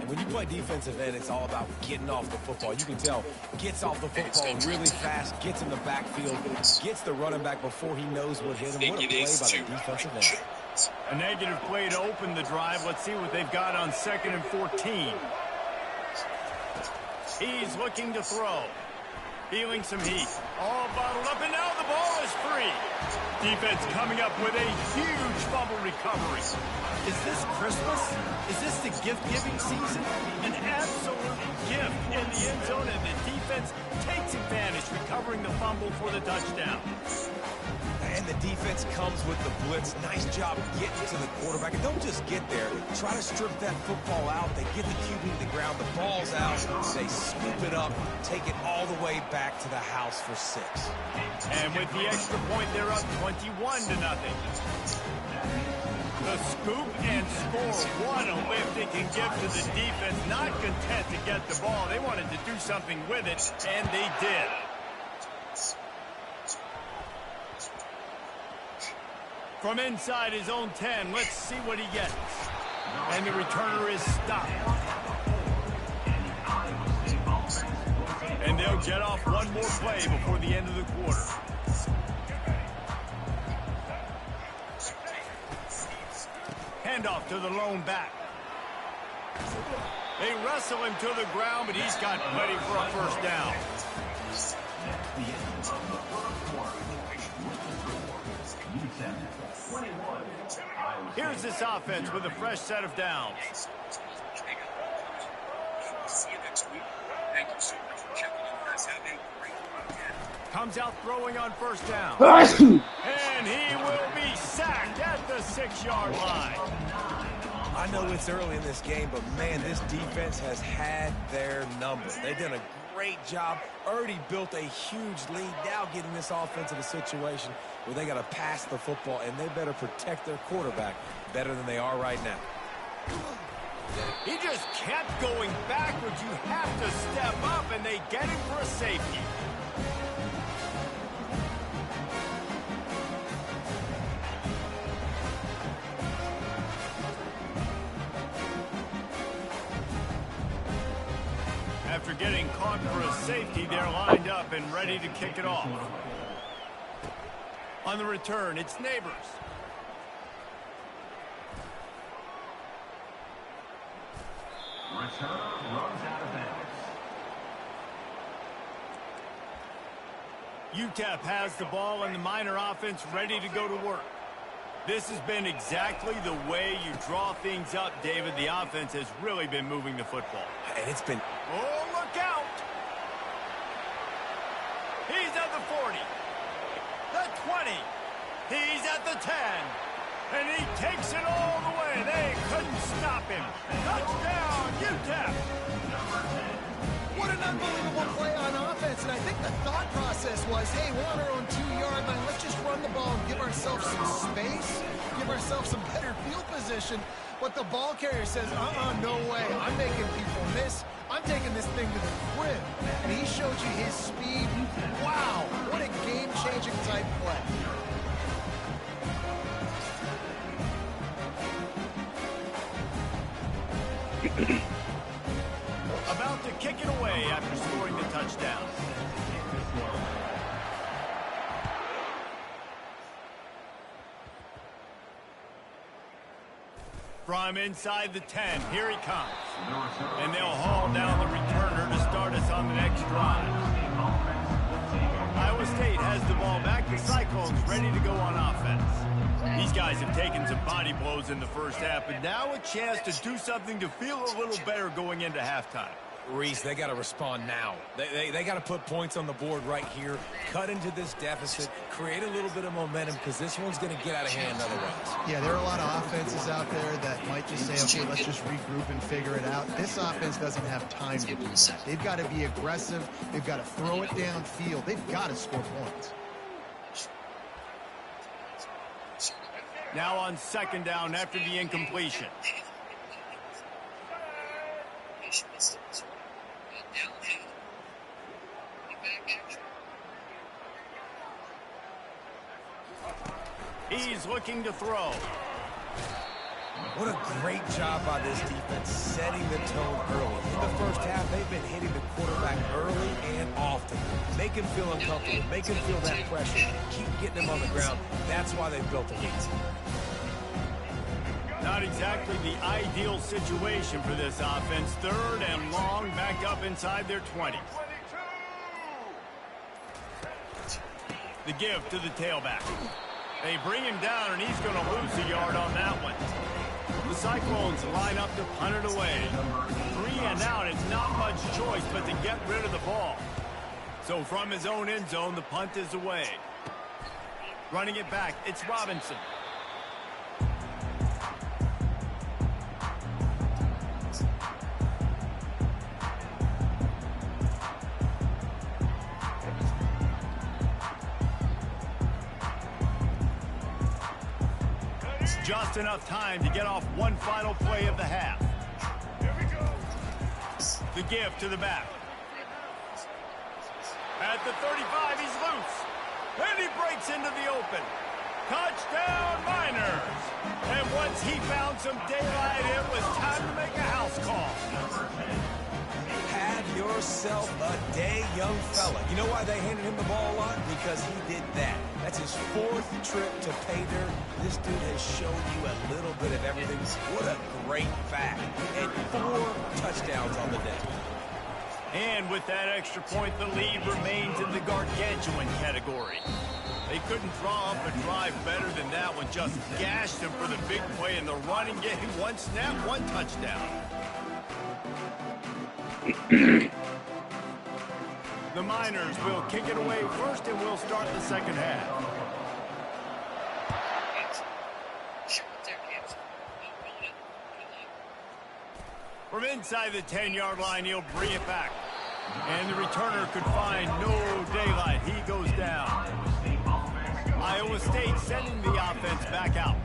When you play defensive end, it's all about getting off the football. You can tell, gets off the football really fast, gets in the backfield, gets the running back before he knows what hit him. What a play by the defensive end. A negative play to open the drive. Let's see what they've got on 2nd and 14. He's looking to throw. Feeling some heat. All bottled up, and now the ball is free. Defense coming up with a huge fumble recovery. Is this Christmas? Is this the gift-giving season? An absolute gift in the end zone, and the defense takes advantage, recovering the fumble for the touchdown. And the defense comes with the blitz. Nice job getting to the quarterback. And don't just get there. Try to strip that football out. They get the QB to the ground. The ball's out. They scoop it up, take it all the way back to the house for 6. And with the extra point, they're up 21-0. The scoop and score. What a lift it can give to the defense. Not content to get the ball. They wanted to do something with it, and they did. From inside his own 10, let's see what he gets. And the returner is stopped. And they'll get off one more play before the end of the quarter. Handoff to the lone back. They wrestle him to the ground, but he's got plenty for a first down. Here's this offense with a fresh set of downs. See you next week. Thank you so much for checking in. You guys have a great weekend. Comes out throwing on first down. And he will be sacked at the 6-yard line. I know it's early in this game, but man, this defense has had their number. They've done a great job, already built a huge lead, now getting this offense in a situation where they got to pass the football, and they better protect their quarterback better than they are right now. He just kept going backwards. You have to step up, and they get him for a safety. After getting caught for a safety, they're lined up and ready to kick it off. On the return, it's Neighbors. Return runs out of bounds. UTEP has the ball and the Miner offense ready to go to work. This has been exactly the way you draw things up, David. The offense has really been moving the football. And it's been... Oh, look out! He's at the 40. The 20. He's at the 10. And he takes it all the way. They couldn't stop him. Touchdown, UTEP! What an unbelievable play on offense, and I think the thought process was, hey, we're on our own 2-yard line. Let's just run the ball and give ourselves some space, give ourselves some better field position. But the ball carrier says, no way. I'm making people miss. I'm taking this thing to the crib. And he showed you his speed. Wow, what a game-changing type play. About to kick it away after scoring the touchdown. From inside the 10, here he comes. And they'll haul down the returner to start us on the next drive. Iowa State has the ball back. The Cyclones ready to go on offense. These guys have taken some body blows in the first half, but now a chance to do something to feel a little better going into halftime. Reese, they got to respond now. They got to put points on the board right here, cut into this deficit, create a little bit of momentum, because this one's going to get out of hand otherwise. Yeah, there are a lot of offenses out there that might just say, okay, let's just regroup and figure it out. This offense doesn't have time to do that. They've got to be aggressive. They've got to throw it downfield. They've got to score points. Now on second down after the incompletion. He's looking to throw. What a great job by this defense setting the tone early. In the first half, they've been hitting the quarterback early and often. Make him feel uncomfortable. Make him feel that pressure. Keep getting him on the ground. That's why they've built a lead. Not exactly the ideal situation for this offense. Third and long, back up inside their 20. The give to the tailback. They bring him down, and he's going to lose a yard on that one. The Cyclones line up to punt it away. 3 and out. It's not much choice but to get rid of the ball. So from his own end zone, the punt is away. Running it back, it's Robinson. Just enough time to get off one final play of the half. Here we go. The give to the back. At the 35, he's loose. And he breaks into the open. Touchdown, Miners. And once he found some daylight, it was time to make a house call. Have yourself a day, young fella. You know why they handed him the ball a lot? Because he did that. That's his 4th trip to pay dirt. This dude has shown you a little bit of everything. What a great fact. And 4 touchdowns on the day. And with that extra point, the lead remains in the gargantuan category. They couldn't draw up a drive better than that one. Just gashed them for the big play in the running game. 1 snap, 1 touchdown. The Miners will kick it away first, and we'll start the second half. From inside the 10-yard line, he'll bring it back. And the returner could find no daylight. He goes down. Iowa State sending the offense back out.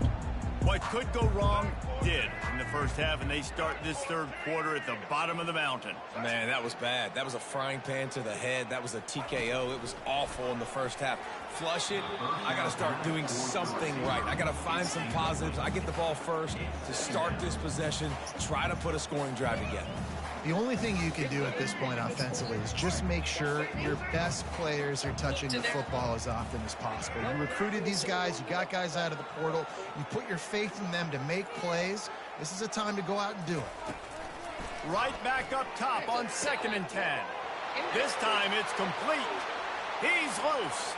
What could go wrong did in the first half, and they start this third quarter at the bottom of the mountain. Man, that was bad. That was a frying pan to the head. That was a TKO. It was awful in the first half. Flush it. I got to start doing something right. I got to find some positives. I get the ball first to start this possession, try to put a scoring drive together. The only thing you can do at this point offensively is just make sure your best players are touching the football as often as possible. You recruited these guys. You got guys out of the portal. You put your faith in them to make plays. This is a time to go out and do it. Right back up top on 2nd and 10. This time it's complete. He's loose.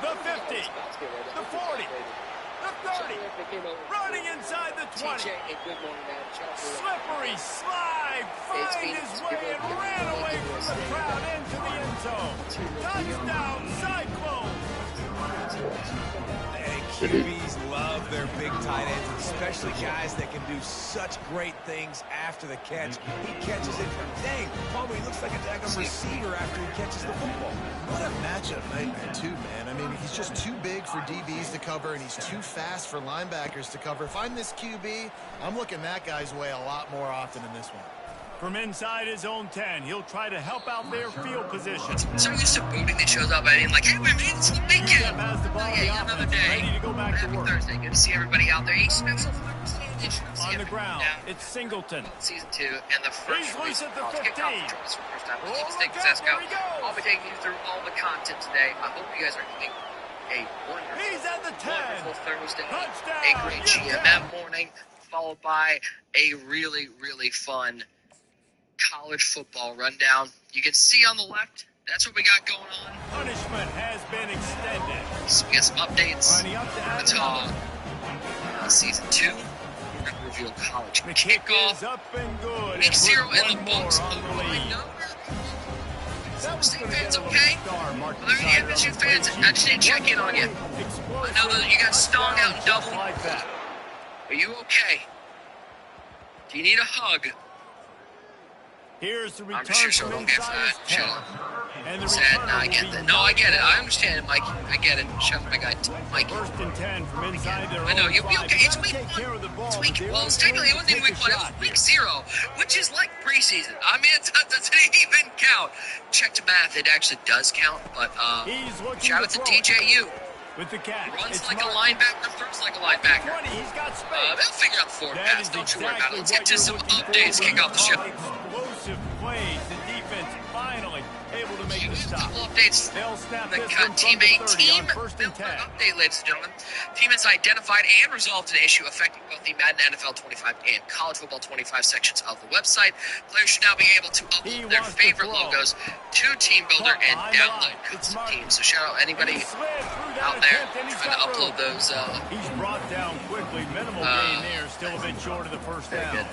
The 50. The 40. The 30. Running inside the 20. Slippery slide. Find his way and ran away from the crowd into the end zone. Touchdown, Cyclones. And QBs love their big tight ends, especially guys that can do such great things after the catch. He catches it. Dang, Palmer, he looks like a daggum receiver after he catches the football. What a matchup nightmare, too, man. I mean, he's just too big for DBs to cover, and he's too fast for linebackers to cover. If I'm this QB, I'm looking that guy's way a lot more often in this one. From inside his own 10, he'll try to help out their field position. So used to booting that shows up at him like, hey, we made this weekend. Has the ball Oh, yeah, another day. ready to go back to Happy work. Thursday. Good to see everybody out there. Hey, special for edition of On the CFP ground, Down. it's Singleton. Season 2 and the first He's release loose of at the college 15. kickoff. Join us for the first time. My name is Oh, Nick look out, Zesco. there he goes. I'll be taking you through all the content today. I hope you guys are having a He's at the 10. wonderful Thursday, Touchdown, a great Houston. GMM morning, followed by a really, really fun college football rundown. You can see on the left, that's what we got going on. Punishment has been extended. So we got some updates. Lining up to We're add going to another. talk season 2. We're going to reveal college The kick kickoff. is up and good. Week and 0 put in the one more books. on the I lead. know That was State gonna fans get a little okay? star marked Are there any beside it FSU on the fans? play I just didn't sheet. check in on you. Explosive I know that you got stung out in touchdown double. just like that. Are you okay? Do you need a hug? Here's the return I'm sure so. from Don't get inside his fat. Shut 10. up. And the Sad. returner No, I will get be that. No, I get it. I knocked understand it, Mike. I get it. Shut up, my guy, Mike. First and 10 from inside their I know, own you'll be 5. okay. You It's gotta week take care of the 1. ball, It's but week, they're well, it's willing technically, it to wasn't even take week a 1. It was shot week here. 0, which is like preseason. I mean, it doesn't even count. Check the math. It actually does count, but He's looking shout out to DJU. with the catch. Runs It's like a Martin. linebacker, throws like a linebacker. 20, he's got space. They'll figure out the forward That pass. is Don't you worry about exactly it. Let's what get to you're some looking for updates. when Kick off the show. Explosive plays. The defense finally able to make the A stop. couple updates. They'll snap The this cut one Team from the 8 30 team. on first and 10. Update, ladies and gentlemen. Team has identified and resolved an issue affecting both the Madden NFL 25 and College Football 25 sections of the website. Players should now be able to He upload their wants to favorite throw. logos to Team Builder Caught and behind the download line. It's custom Martin. teams. So shout out anybody He slid through that out there attempt, and he's trying to got room. upload those. He's brought down quickly. Minimal gain there. Still a bit short of the first Very down. good.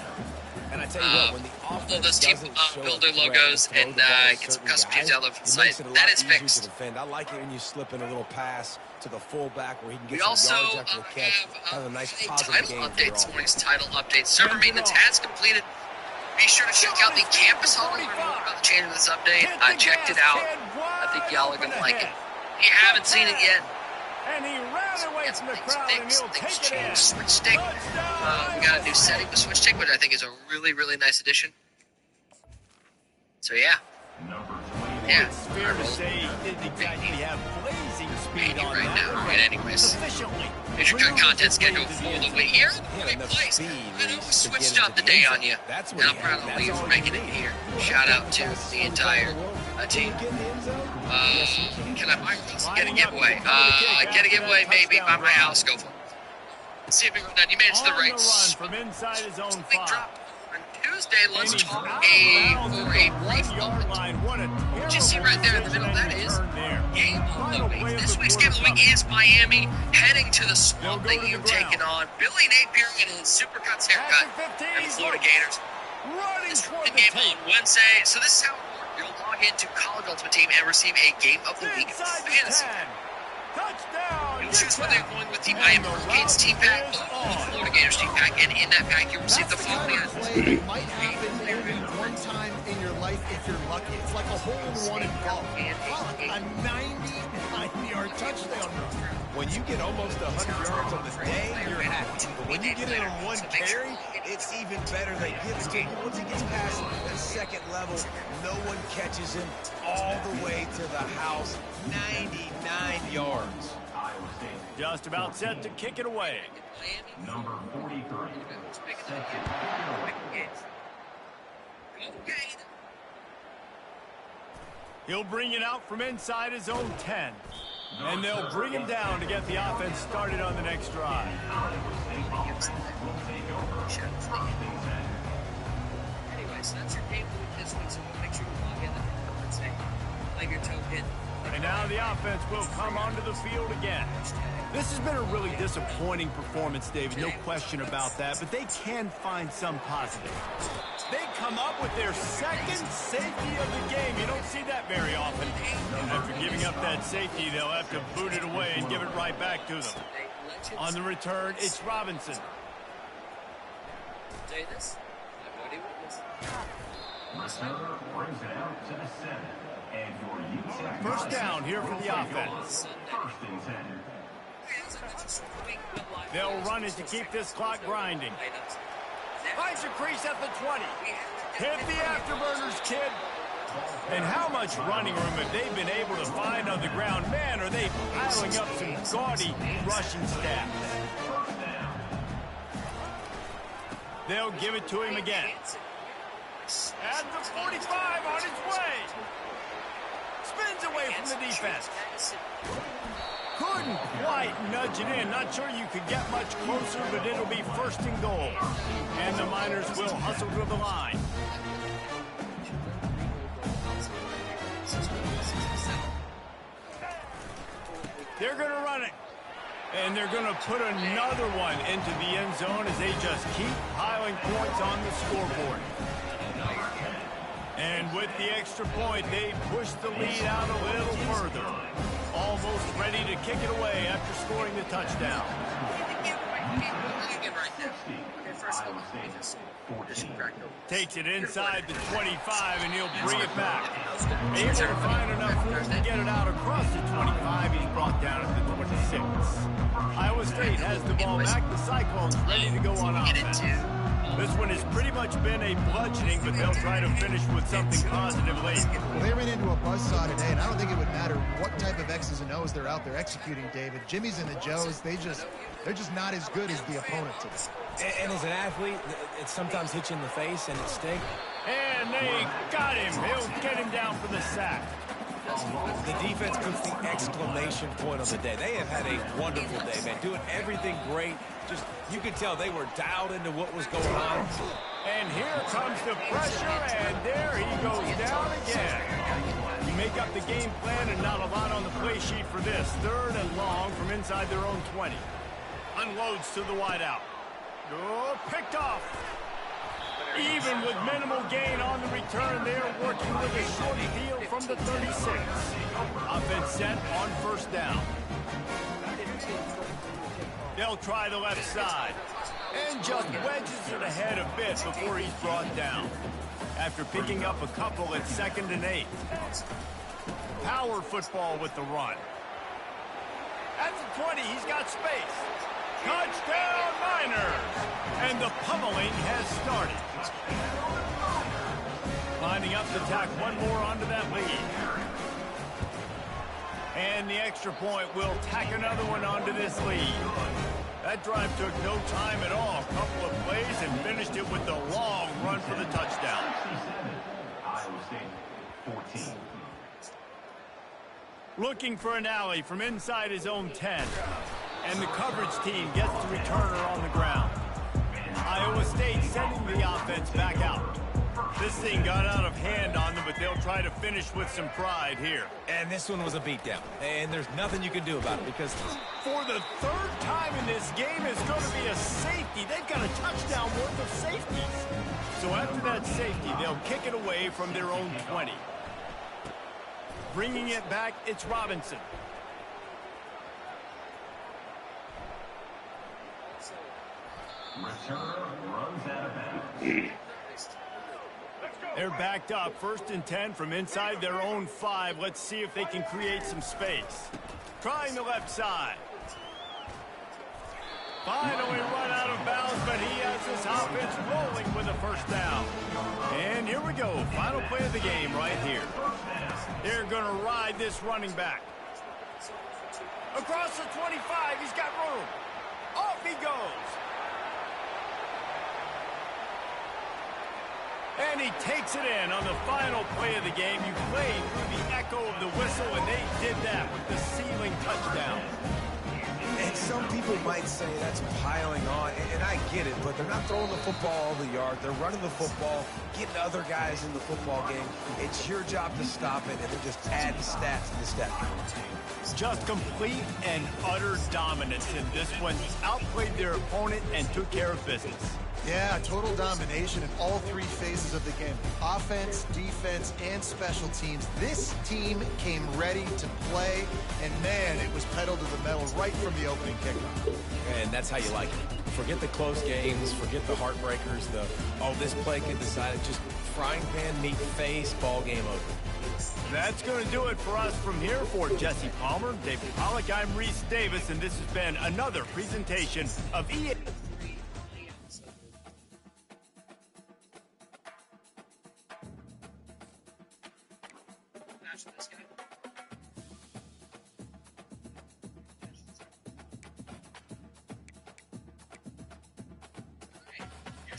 And I tell you what, when the All offense those team doesn't show builder a threat logos to throw and the ball to get some certain custom teams guys, out of the it site. makes it a That lot is easier fixed. to defend. I like it when you slip in a little pass to the fullback where he can We get some also yards after the catch. Have a nice positive title game for update. your This offense. morning's title update. Server maintenance has completed. Be sure to check out the campus hall to learn more about the change of this update. I checked it out. I think y'all are going to like it. If you haven't seen it yet, And he ran away from the crowd, and he'll things take it in. changed. Switch stick. Touchdown, We got a new setting with switch stick, which I think is a really, really nice addition. So yeah. Number Yeah. It's fair to say he didn't exactly have blazing speed on Right that now. one, Right, anyways. sufficiently. Here's your maneuvers content his way schedule to for the the end week. zone. Here, He had big enough place. speed I know we to switched get up into the the day end on you. zone. That's And what I'm he proud had. of That's Lee all for you making it need. here. You Shout want out the to fastest the 45 entire in the world? team. Can you get in the end zone? Yes, you can. Can I buy things? Get a Lining up giveaway. to come to the kick Get a after giveaway that maybe by touchdown my drive. house. Go for it. Let's see if we go down. You made it to the On right the run from inside his own Big 5. drop. On Tuesday, And let's he's talk out of a bounds for at a the brief 1 yard moment. line. What a What you see right there in the middle, that is Game of the week. This week's game of the week is Miami heading to the swamp that you've taken on. Billy Napier in his Supercuts haircut and the Florida Gators. Running This toward the the game tape. on Wednesday. So this is how it works. You'll log into College Ultimate Team and receive a game of the week Inside the fantasy. 10. Touchdown. You'll choose whether you're going with the Miami Hurricanes team pack or the Florida Gators team pack, and in that pack you'll receive That's the the kind following of play that might happen only one time in your life if you're lucky. It's like a hole-in-one in golf. Fuck, a 99-yard touchdown run. When you get almost 100 yards on the day, you're happy. But when you get it on one carry, it's even better. They give it to him. Once he gets past that second level, no one catches him all the way to the house. 99 yards. Iowa State. Just about set to kick it away. Number 43. He'll bring it out from inside his own 10. And they'll bring him down to get the offense started on the next drive. Anyways, that's your game of the week this week, so make sure you log in and say, play your token. And now the offense will come onto the field again. This has been a really disappointing performance, David, no question about that, but they can find some positive. They come up with their second safety of the game. You don't see that very often. After giving up that safety, they'll have to boot it away and give it right back to them. On the return, it's Robinson. Tell you this, I've already witnessed. Receiver brings it out to the 7. And your UTEP First down here for the offense. First and 10. They'll run it to keep this clock grinding. Finds a crease at the 20. Hit the afterburners, kid. And how much running room have they been able to find on the ground? Man, are they piling up some gaudy rushing stats. They'll give it to him again. At the 45 on his way. Spins away from the defense. Couldn't quite nudge it in. Not sure you could get much closer, but it'll be first and goal. And the Miners will hustle to the line. They're going to run it. And they're going to put another one into the end zone as they just keep piling points on the scoreboard. And with the extra point, they push the lead out a little further. Almost ready to kick it away after scoring the touchdown. Takes it inside the 25, and he'll bring it back. Able to find enough room to get it out across the 25. He's brought down at the 26. Iowa State has the ball back. The Cyclones ready to go on offense. This one has pretty much been a bludgeoning, but they'll try to finish with something positive late. Well, they ran into a buzzsaw today, and I don't think it would matter what type of X's and O's they're out there executing, David. Jimmy's and the Joes, they're just not as good as the opponent today. And as an athlete, it sometimes hits you in the face and it stings. And they got him. They'll get him down for the sack. The defense puts the exclamation point on the day. They have had a wonderful day, man. Doing everything great. Just, you could tell they were dialed into what was going on. And here comes the pressure, and there he goes down again. You make up the game plan and not a lot on the play sheet for this. 3rd and long from inside their own 20. Unloads to the wideout. Oh, picked off. Even with minimal gain on the return, they're working with a short field from the 36. Offense set on 1st down. They'll try the left side. And just wedges it ahead a bit before he's brought down. After picking up a couple at 2nd and 8. Power football with the run. At the 20, he's got space. Touchdown, Miners! And the pummeling has started. Lining up to tack one more onto that lead. And the extra point will tack another one onto this lead. That drive took no time at all. A couple of plays and finished it with the long run for the touchdown. Iowa State, 14. Looking for an alley from inside his own 10. And the coverage team gets the returner on the ground. Iowa State sending the offense back out. This thing got out of hand on them, but they'll try to finish with some pride here. And this one was a beatdown. And there's nothing you can do about it because for the 3rd time in this game is going to be a safety. They've got a touchdown worth of safeties. So after that safety, they'll kick it away from their own 20. Bringing it back, it's Robinson. Returner runs out of bounds. They're backed up, 1st and 10 from inside their own 5. Let's see if they can create some space. Trying the left side. Finally run out of bounds, but he has this offense rolling with a 1st down. And here we go, final play of the game right here. They're going to ride this running back. Across the 25, he's got room. Off he goes. And he takes it in on the final play of the game. You played through the echo of the whistle, and they did that with the ceiling touchdown. And some people might say that's piling on, and I get it, but they're not throwing the football all the yard. They're running the football, getting other guys in the football game. It's your job to stop it and then just add stats to the stat sheet. Just complete and utter dominance in this one. Outplayed their opponent and took care of business. Yeah, total domination in all 3 phases of the game. Offense, defense, and special teams. This team came ready to play, and man, it was pedal to the metal right from the opening kickoff. And that's how you like it. Forget the close games, forget the heartbreakers, this play can decide it. Just frying pan, meat face, ball game over. That's going to do it for us from here. For Jesse Palmer, David Pollack, I'm Reese Davis, and this has been another presentation of EA. You're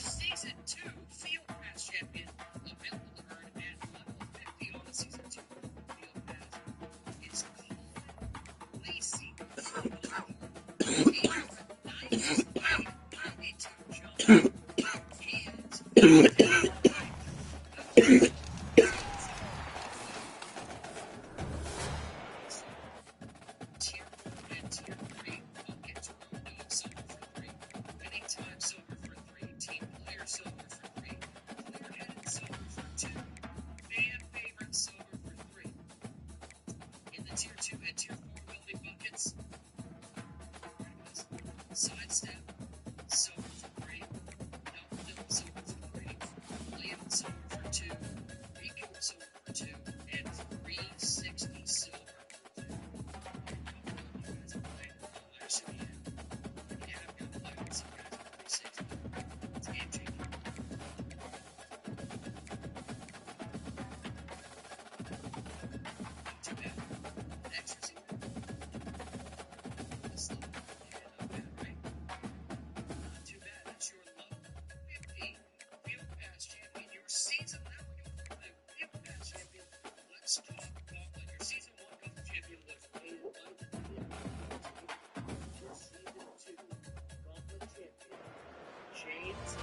too bad. Next receiver. Right? Not too bad. That's your level 50 field pass champion. Your season now field pass champion. Let's talk Gauntlet. Your season 1 Gauntlet champion was Hayden White. Your season 2 Gauntlet champion, James.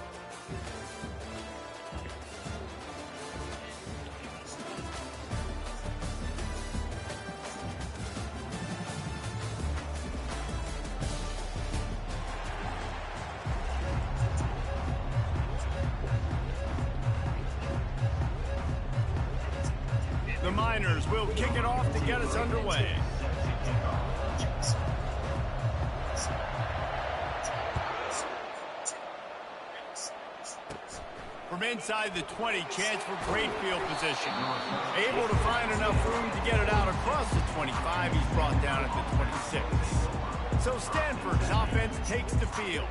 The Miners will kick it off to get us underway. From inside the 20, chance for great field position. Able to find enough room to get it out across the 25. He's brought down at the 26. So Stanford's offense takes the field.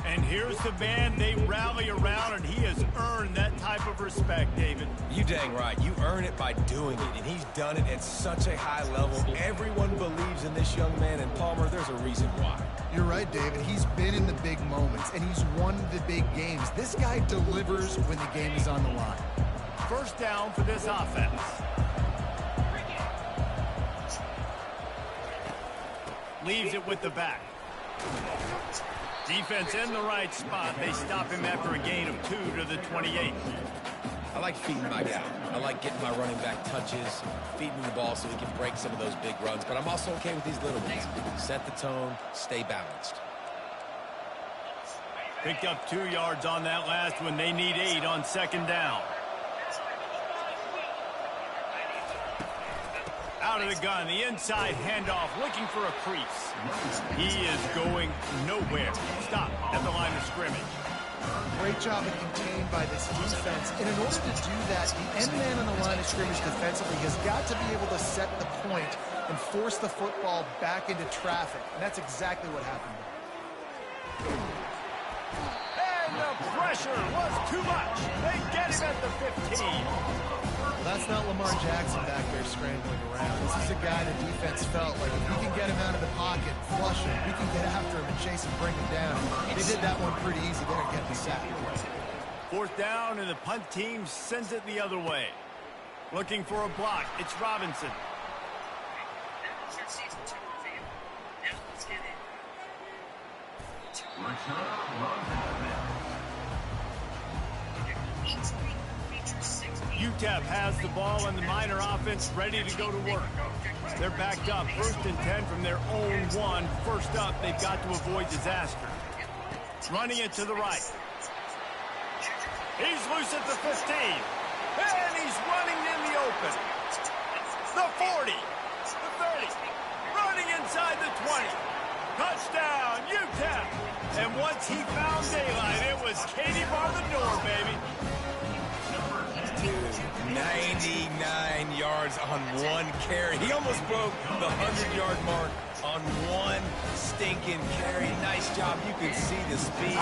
And here's the man they rally around, and he has earned that type of respect, David. You dang right. You earn it by doing it, and he's done it at such a high level. Everyone believes in this young man, and Palmer, there's a reason why. You're right, David. He's been in the big moments, and he's won the big games. This guy delivers when the game is on the line. First down for this offense. Leaves it with the back. Defense in the right spot. They stop him after a gain of 2 to the 28. I like feeding my guy. I like getting my running back touches, feeding the ball so he can break some of those big runs. But I'm also okay with these little ones. Set the tone, stay balanced. Picked up 2 yards on that last one. They need 8 on second down. Out of the gun, the inside handoff, looking for a crease. He is going nowhere. Stop at the line of scrimmage. Great job of contained by this defense. And in order to do that, the end man on the line of scrimmage defensively has got to be able to set the point and force the football back into traffic. And that's exactly what happened. And the pressure was too much. They get him at the 15. That's not Lamar Jackson back there scrambling around. This is a guy the defense felt like if we can get him out of the pocket, flush him, we can get after him and chase him, bring him down. They did that one pretty easy there and get the sack. 4th down, and the punt team sends it the other way. Looking for a block. It's Robinson. That was your season 2 reveal. Now let's get in. UTEP has the ball, and the Miner offense ready to go to work. They're backed up, 1st and 10 from their own 1. First up, they've got to avoid disaster. Running it to the right. He's loose at the 15. And he's running in the open. The 40. The 30. Running inside the 20. Touchdown, UTEP. And once he found daylight, it was Katie bar the door, baby. 99 yards on 1 carry. He almost broke the 100-yard mark on 1 stinking carry. Nice job. You can see the speed.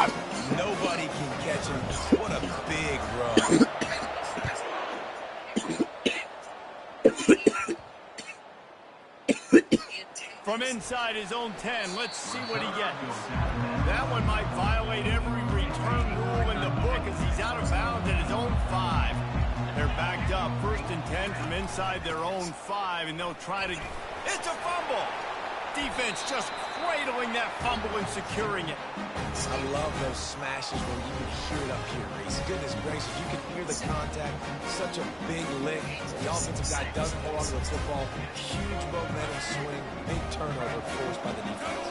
Nobody can catch him. What a big run. From inside his own 10, let's see what he gets. That one might violate every return rule in the book as he's out of bounds at his own 5. They're backed up, 1st and 10 from inside their own 5, and they'll try to... It's a fumble! Defense just cradling that fumble and securing it. I love those smashes where you can hear it up here, Reese. Goodness gracious, you can hear the contact. Such a big lick. The offensive guy doesn't hold on to the football. Huge momentum swing. Big turnover forced by the defense.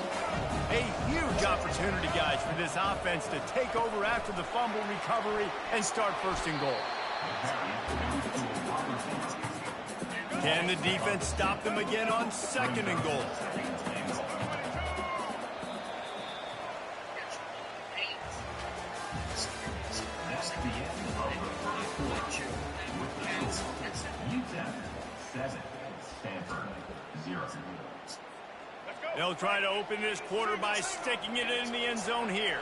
A huge opportunity, guys, for this offense to take over after the fumble recovery and start 1st and goal. Can the defense stop them again on 2nd and goal? That's the end of the first quarter. With the score, UTEP 7, Stanford 0. They'll try to open this quarter by sticking it in the end zone here.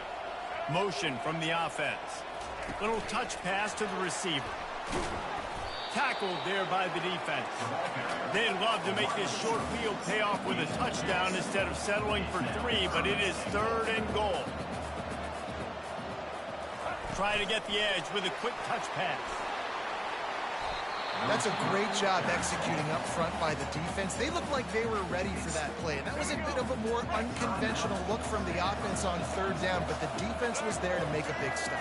Motion from the offense. Little touch pass to the receiver. tackled there by the defense. They'd love to make this short field pay off with a touchdown instead of settling for 3, but it is 3rd and goal. Try to get the edge with a quick touch pass. That's a great job executing up front by the defense. They looked like they were ready for that play. And that was a bit of a more unconventional look from the offense on 3rd down, but the defense was there to make a big stop.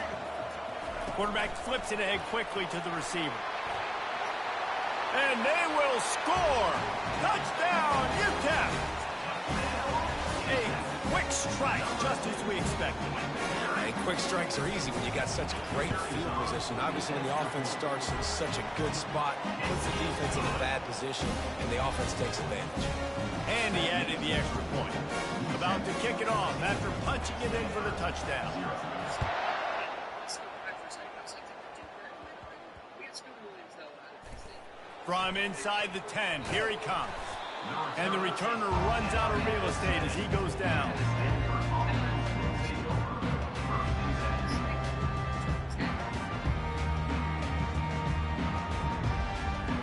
Quarterback flips it ahead quickly to the receiver. And they will score! Touchdown, UTEP! A quick strike, just as we expected. And quick strikes are easy when you got such great field position. Obviously, when the offense starts in such a good spot, puts the defense in a bad position, and the offense takes advantage. And he added the extra point. About to kick it off after punching it in for the touchdown. From inside the 10, here he comes. And the returner runs out of real estate as he goes down.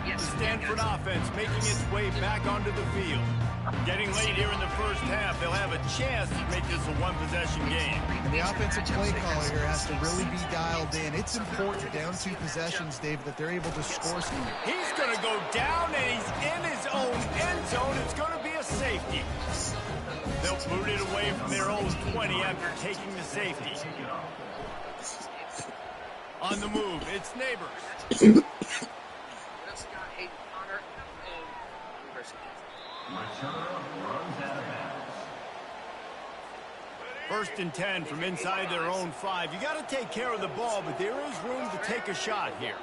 The Stanford offense making its way back onto the field. Getting late here in the first half, they'll have a chance to make this a one-possession game. And the offensive play caller here has to really be dialed in. It's important, down 2 possessions, Dave, that they're able to score some. He's going to go down, and he's in his own end zone. It's going to be a safety. They'll boot it away from their own 20 after taking the safety. On the move, it's Neighbors. First and 10 from inside their own 5. You got to take care of the ball, but there is room to take a shot here.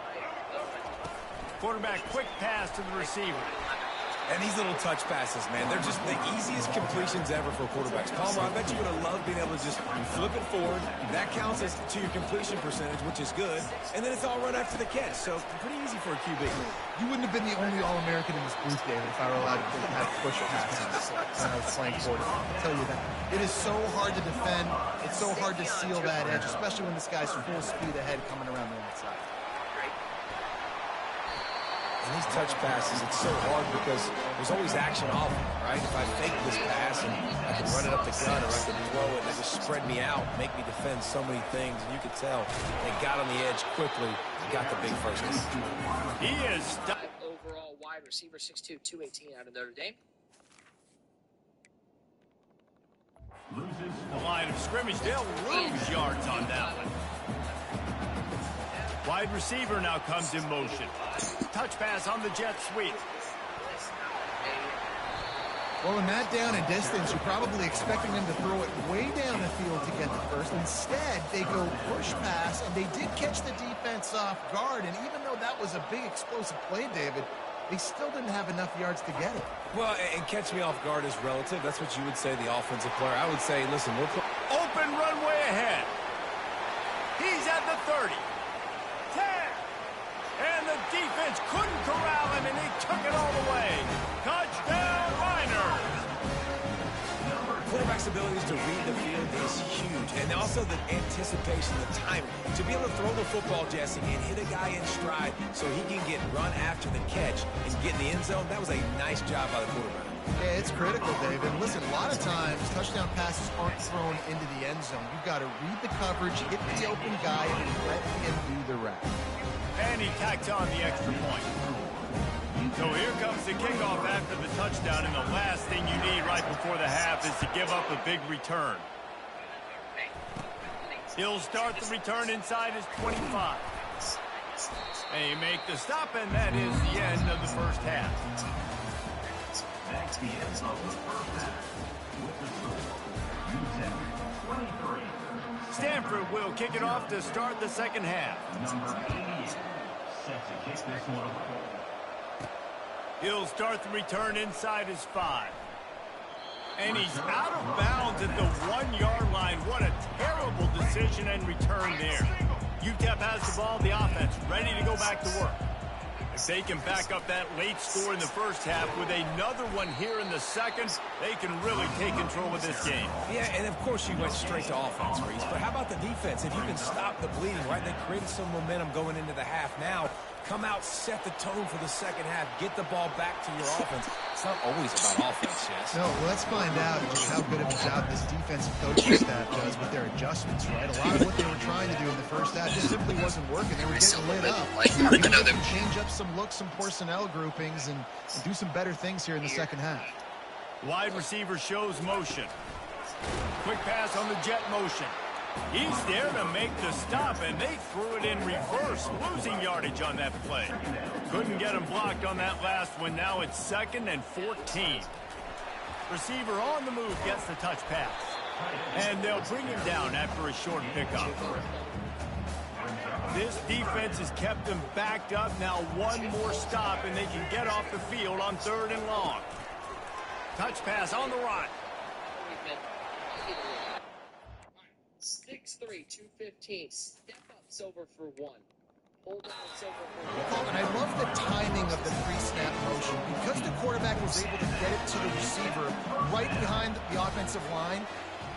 Quarterback quick pass to the receiver. And these little touch passes, man, they're just the easiest completions ever for quarterbacks. Palmer, I bet you would have loved being able to just flip it forward. That counts as to your completion percentage, which is good. And then it's all run after the catch, so pretty easy for a QB. You wouldn't have been the only All-American in this booth, David, if I were allowed to have push passes when I was playing quarterback. I'll tell you that. It is so hard to defend. It's so hard to seal that edge, especially when this guy's full speed ahead coming around the outside. And these touch passes, it's so hard because there's always action off them, right? If I fake this pass and I can run it up the gut or I can throw it and it just spread me out, make me defend so many things. And you could tell they got on the edge quickly and got the big first down. He is overall wide receiver, 6'2", 218 out of Notre Dame. the line of scrimmage. They'll lose yards on that one. Wide receiver now comes in motion. Touch pass on the jet sweep. Well, in that down and distance, you're probably expecting them to throw it way down the field to get the first. Instead, they go push pass, and they did catch the defense off guard. And even though that was a big explosive play, David, they still didn't have enough yards to get it. Well, and catch me off guard is relative. That's what you would say, the offensive player. I would say, listen, we're open runway ahead. He's at the 30. 10. And the defense couldn't corral him, and he took it all the way. Touchdown, Miners. Quarterback's abilities to read the field is huge. And also the anticipation, the timing. To be able to throw the football, Jesse, and hit a guy in stride so he can get run after the catch and get in the end zone, that was a nice job by the quarterback. Yeah, it's critical, David. Listen, a lot of times, touchdown passes aren't thrown into the end zone. You've got to read the coverage, hit the open guy, and let him do the rest. And he tacked on the extra point. So here comes the kickoff after the touchdown, and the last thing you need right before the half is to give up a big return. He'll start the return inside his 25. They make the stop, and that is the end of the first half. That's the end of the first half. With the score, UTEP 23. Stanford will kick it off to start the second half. Number 88, set to kick this one away. He'll start the return inside his 5. And he's out of bounds at the 1-yard line. What a terrible decision and return there. UTEP has the ball, the offense ready to go back to work. If they can back up that late score in the first half with another one here in the second, they can really take control of this game. Yeah, and of course you went straight to offense, Reese. But how about the defense? If you can stop the bleeding, right? They created some momentum going into the half. Now, Come out, set the tone for the second half. Get the ball back to your offense. It's not always about offense, yes. No, well, let's find out just how good of a job this defensive coaching staff does with their adjustments, right? A lot of what they were trying to do in the first half just simply wasn't working. They were getting lit up. I know they change up some looks, some personnel groupings, and do some better things here in the second half. Wide receiver shows motion. Quick pass on the jet motion. He's there to make the stop, and they threw it in reverse, losing yardage on that play. Couldn't get him blocked on that last one. Now it's 2nd and 14. Receiver on the move gets the touch pass. And they'll bring him down after a short pickup. This defense has kept them backed up. Now one more stop, and they can get off the field on 3rd and long. Touch pass on the run. 6'3", 215. Step up, Silver for 1. Hold on, Silver for 1. And I love the timing of the pre-snap motion. Because the quarterback was able to get it to the receiver right behind the offensive line,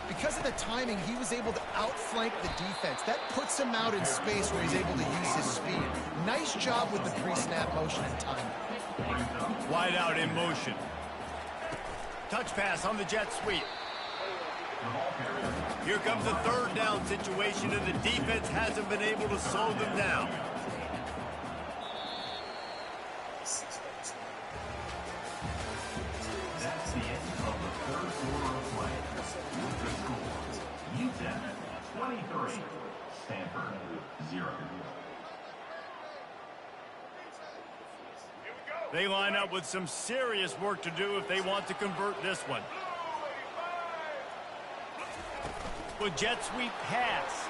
because of the timing, he was able to outflank the defense. That puts him out in space where he's able to use his speed. Nice job with the pre-snap motion and timing. Wide out in motion. Touch pass on the jet sweep. Here comes a 3rd down situation, and the defense hasn't been able to slow them down. That's the end of the 3rd quarter of play. The score, UTEP 23, Stanford 0. They line up with some serious work to do if they want to convert this one. With jet sweep pass.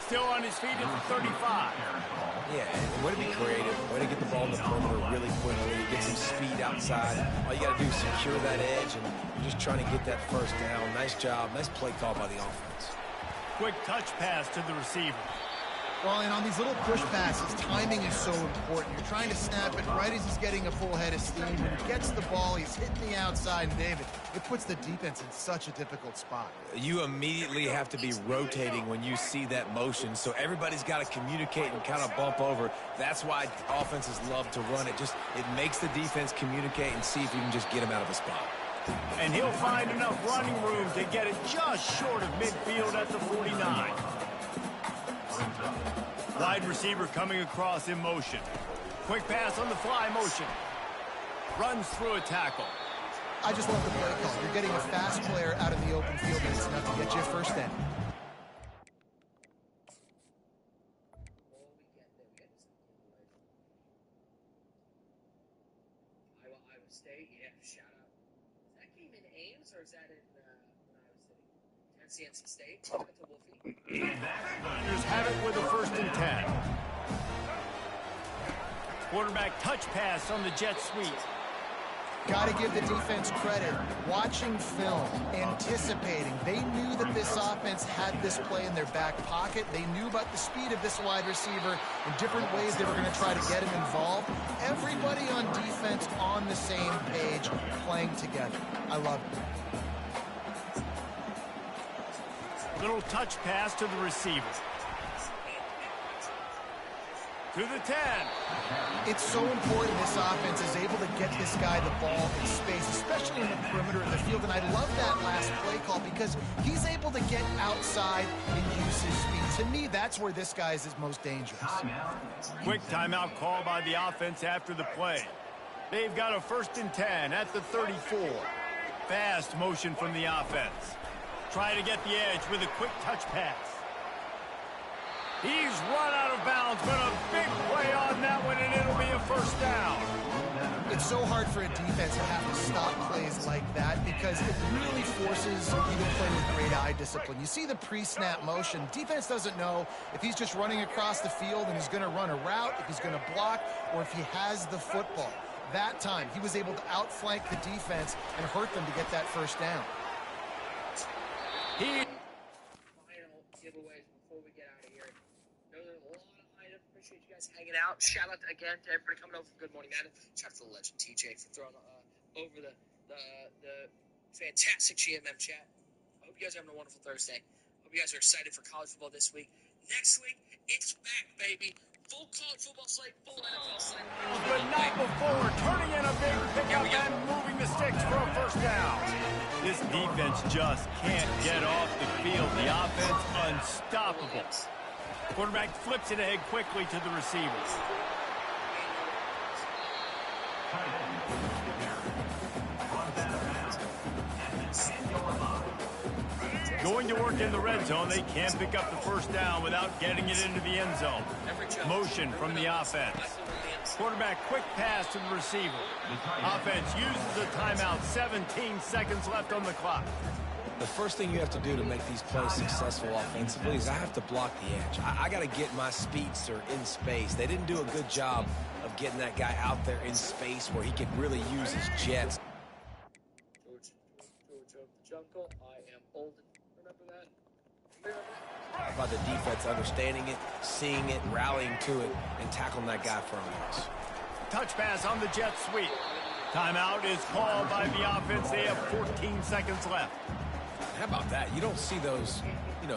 Still on his feet at the 35. Yeah, way to be creative. Way to get the ball in the perimeter really quickly. Get some speed outside. All you got to do is secure that edge, and you're just trying to get that 1st down. Nice job. Nice play call by the offense. Quick touch pass to the receiver. Well, and on these little push passes, timing is so important. You're trying to snap it right as he's getting a full head of steam. When he gets the ball, he's hitting the outside, and David, it puts the defense in such a difficult spot. You immediately have to be rotating when you see that motion, so everybody's got to communicate and kind of bump over. That's why offenses love to run it. It makes the defense communicate and see if you can just get him out of a spot. And he'll find enough running room to get it just short of midfield at the 49. Wide receiver coming across in motion. Quick pass on the fly motion. Runs through a tackle. I just love the play call. You're getting a fast player out in the open field, and it's enough to get you a 1st down. Iowa State, yeah, shout out. Is that game in Ames, or is that in Iowa City? NC State, shout out to Wolfie. Niners have it with a 1st and 10. Quarterback touch pass on the jet sweep. Got to give the defense credit. Watching film, anticipating. They knew that this offense had this play in their back pocket. They knew about the speed of this wide receiver in different ways they were going to try to get him involved. Everybody on defense on the same page, playing together. I love it. Little touch pass to the receiver. To the 10. It's so important this offense is able to get this guy the ball in space, especially in the perimeter of the field. And I love that last play call because he's able to get outside and use his speed. To me, that's where this guy is his most dangerous. Quick timeout call by the offense after the play. They've got a 1st and 10 at the 34. Fast motion from the offense. Try to get the edge with a quick touch pass. He's run out of bounds, but a big play on that one, and it'll be a 1st down. It's so hard for a defense to have to stop plays like that because it really forces you to play with great eye discipline. You see the pre-snap motion. Defense doesn't know if he's just running across the field and he's going to run a route, if he's going to block, or if he has the football. That time, he was able to outflank the defense and hurt them to get that 1st down. Final giveaways before we get out of here. Know there's a lot of items. Appreciate you guys hanging out. Shout out again to everybody coming over for Good Morning Madden. Shout out to the legend TJ for throwing over the fantastic GMM chat. I hope you guys are having a wonderful Thursday. Hope you guys are excited for college football this week. Next week, it's back, baby. Full college football slate, full NFL slate. But not before turning in a big pickup and moving the sticks for a first down. This defense just can't get off the field. The offense unstoppable. Quarterback flips it ahead quickly to the receivers. Going to work in the red zone, they can't pick up the first down without getting it into the end zone. Motion from the offense. Quarterback quick pass to the receiver. Offense uses a timeout. 17 seconds left on the clock. The first thing you have to do to make these plays successful offensively is I have to block the edge. I got to get my speedster in space. They didn't do a good job of getting that guy out there in space where he could really use his jets. George of the jungle, I am old. Remember that? How about the defense understanding it, seeing it, rallying to it, and tackling that guy for a loss? Touch pass on the jet sweep. Timeout is called by the offense. They have 14 seconds left. How about that? You don't see those,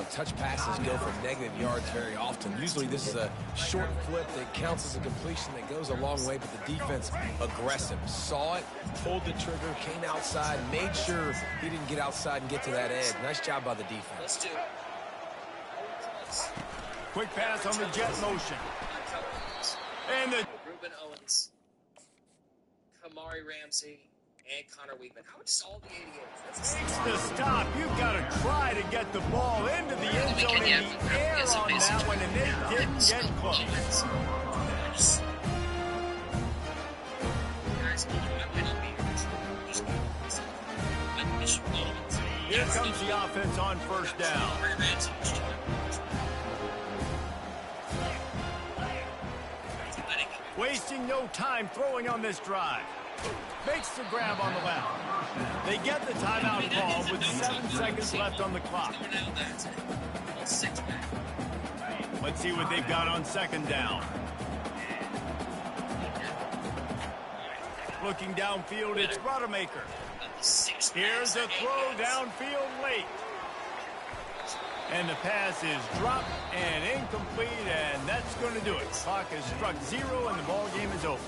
touch passes go for negative yards very often. Usually this is a short flip that counts as a completion that goes a long way, but the defense aggressive. Saw it, pulled the trigger, came outside, made sure he didn't get outside and get to that edge. Nice job by the defense. Let's do it. Quick pass on the jet motion. And the Ruben Owens, Kamari Ramsey, and Connor Weidman. How much is all the 88s? takes the stop. You've got to try to get the ball into the end zone in the air on that one, and they didn't get close. Here comes the offense on first down. Wasting no time throwing on this drive. Makes the grab on the left. They get the timeout call with 7 seconds left on the clock. Let's see what they've got on second down. Looking downfield, it's Rodemaker. Here's a throw downfield late. And the pass is dropped and incomplete, and that's going to do it. Clock has struck 0, and the ball game is over.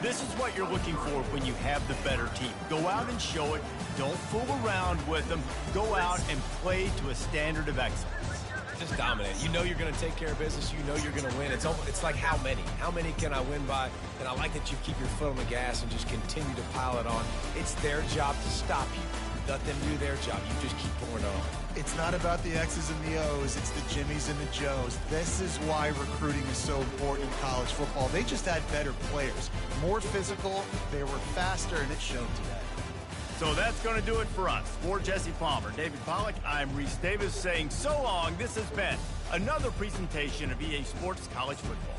This is what you're looking for when you have the better team. Go out and show it. Don't fool around with them. Go out and play to a standard of excellence. Just dominate. You know you're going to take care of business. You know you're going to win. It's like how many? How many can I win by? And I like that you keep your foot on the gas and just continue to pile it on. It's their job to stop you. Let them do their job. You just keep pouring on. It's not about the X's and the O's. It's the Jimmies and the Joes. This is why recruiting is so important in college football. They just had better players, more physical, they were faster, and it showed today. So that's going to do it for us. For Jesse Palmer, David Pollack, I'm Reese Davis saying so long. This has been another presentation of EA Sports College Football.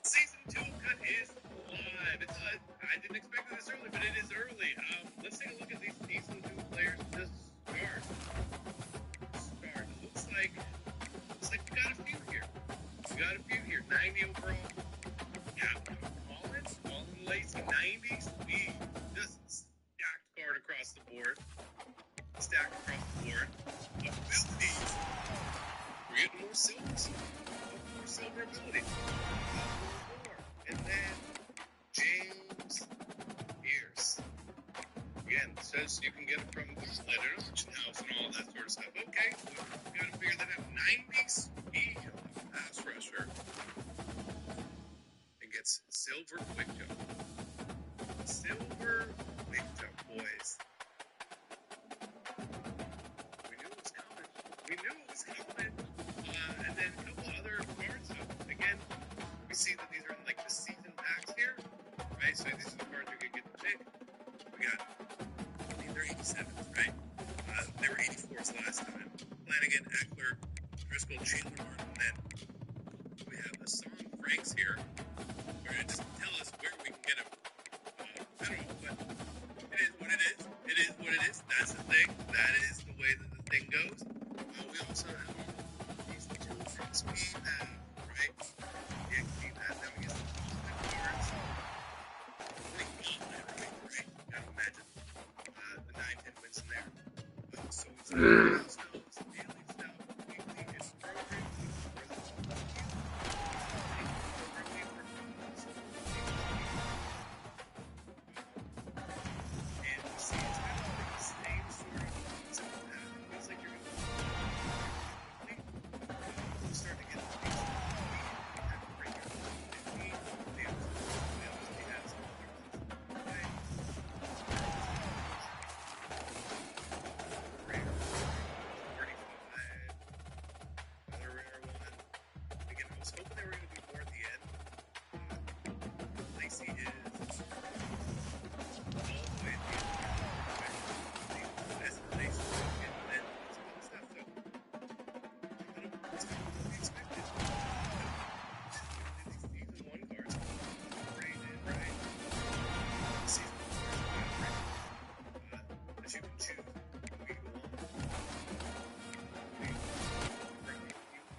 Season 2 cut is live. I didn't expect it this early, but it is early. Let's take a look at these season 2 players to start. It looks like we got a few here. 90 overall. Yeah, Colin Lacey, 90s. We just stacked card across the board. Abilities. We're getting more silvers. More silver abilities. And then James Pierce. Again, says you can get it from Leonard Auction House and all that sort of stuff. Okay, we got to figure that out. 90 speed pass rusher. And gets silver quick jump. Silver quick jump, boys. We knew That's common. And then a couple other cards. So again, we see that these are in like the season packs here, right? So these are the cards you're gonna get to pick. We got, they're 87s, right? They were 84s last time. Flanagan, Eckler, Driscoll, Chandler, Martin, and then we have the Song Franks here. We're gonna just tell us where we can get them. I don't know, but it is what it is. It is what it is. That's the thing. That is the way that the thing goes. We also have these two from Speed now, right? The XP Pass, then we get some cards. Like Gauntlet, right? Gotta imagine the 9-10 wins in there. So it's daily stuff, weekly, it's programming. And you see, it's kind of like the same sort of simple path. It feels like you're going to start to get the things that we have to bring your 15, they obviously have some other ones. Okay. Rare, 35, another rare one. Again, I was hoping they were going to be more at the end. Lacey is all the way at the end. That's the Lacey and then some other stuff. So, it's kind of what we expected. These season 1 cards graded, right? Season 1 cards are graded. As you can choose, we can go on.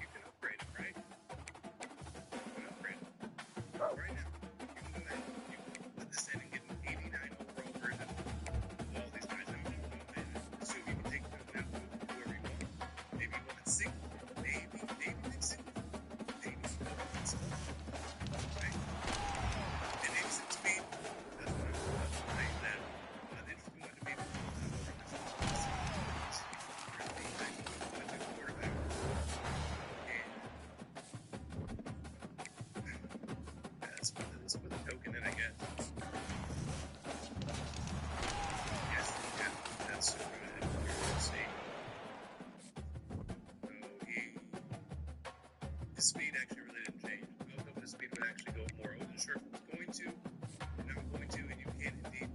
You can upgrade it, right? You can upgrade it. Right now, you can go ahead and you can put this in and get an 89 overall version of all these guys. I don't know, man. So you can take them out to whoever you want. Maybe you want it single. Maybe it's single. Maybe you want it single. Right? And instant speed, that's what I'm saying that. They just want to be able to pull that over this. Really nice with the quarterback. And that's with a token in, I guess. Yes, yeah, that's super good. Let's see. So his speed actually really didn't change. I was hoping his speed would actually go more. I wasn't sure if it was going to, and now I'm going to, and you can indeed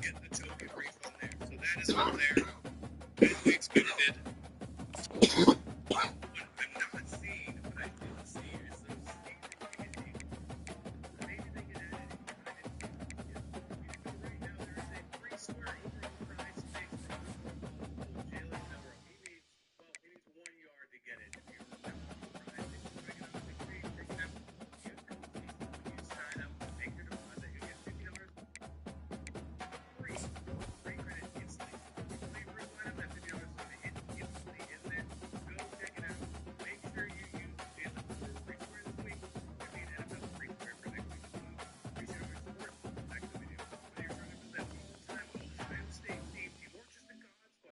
get the token refund there. So that is all there.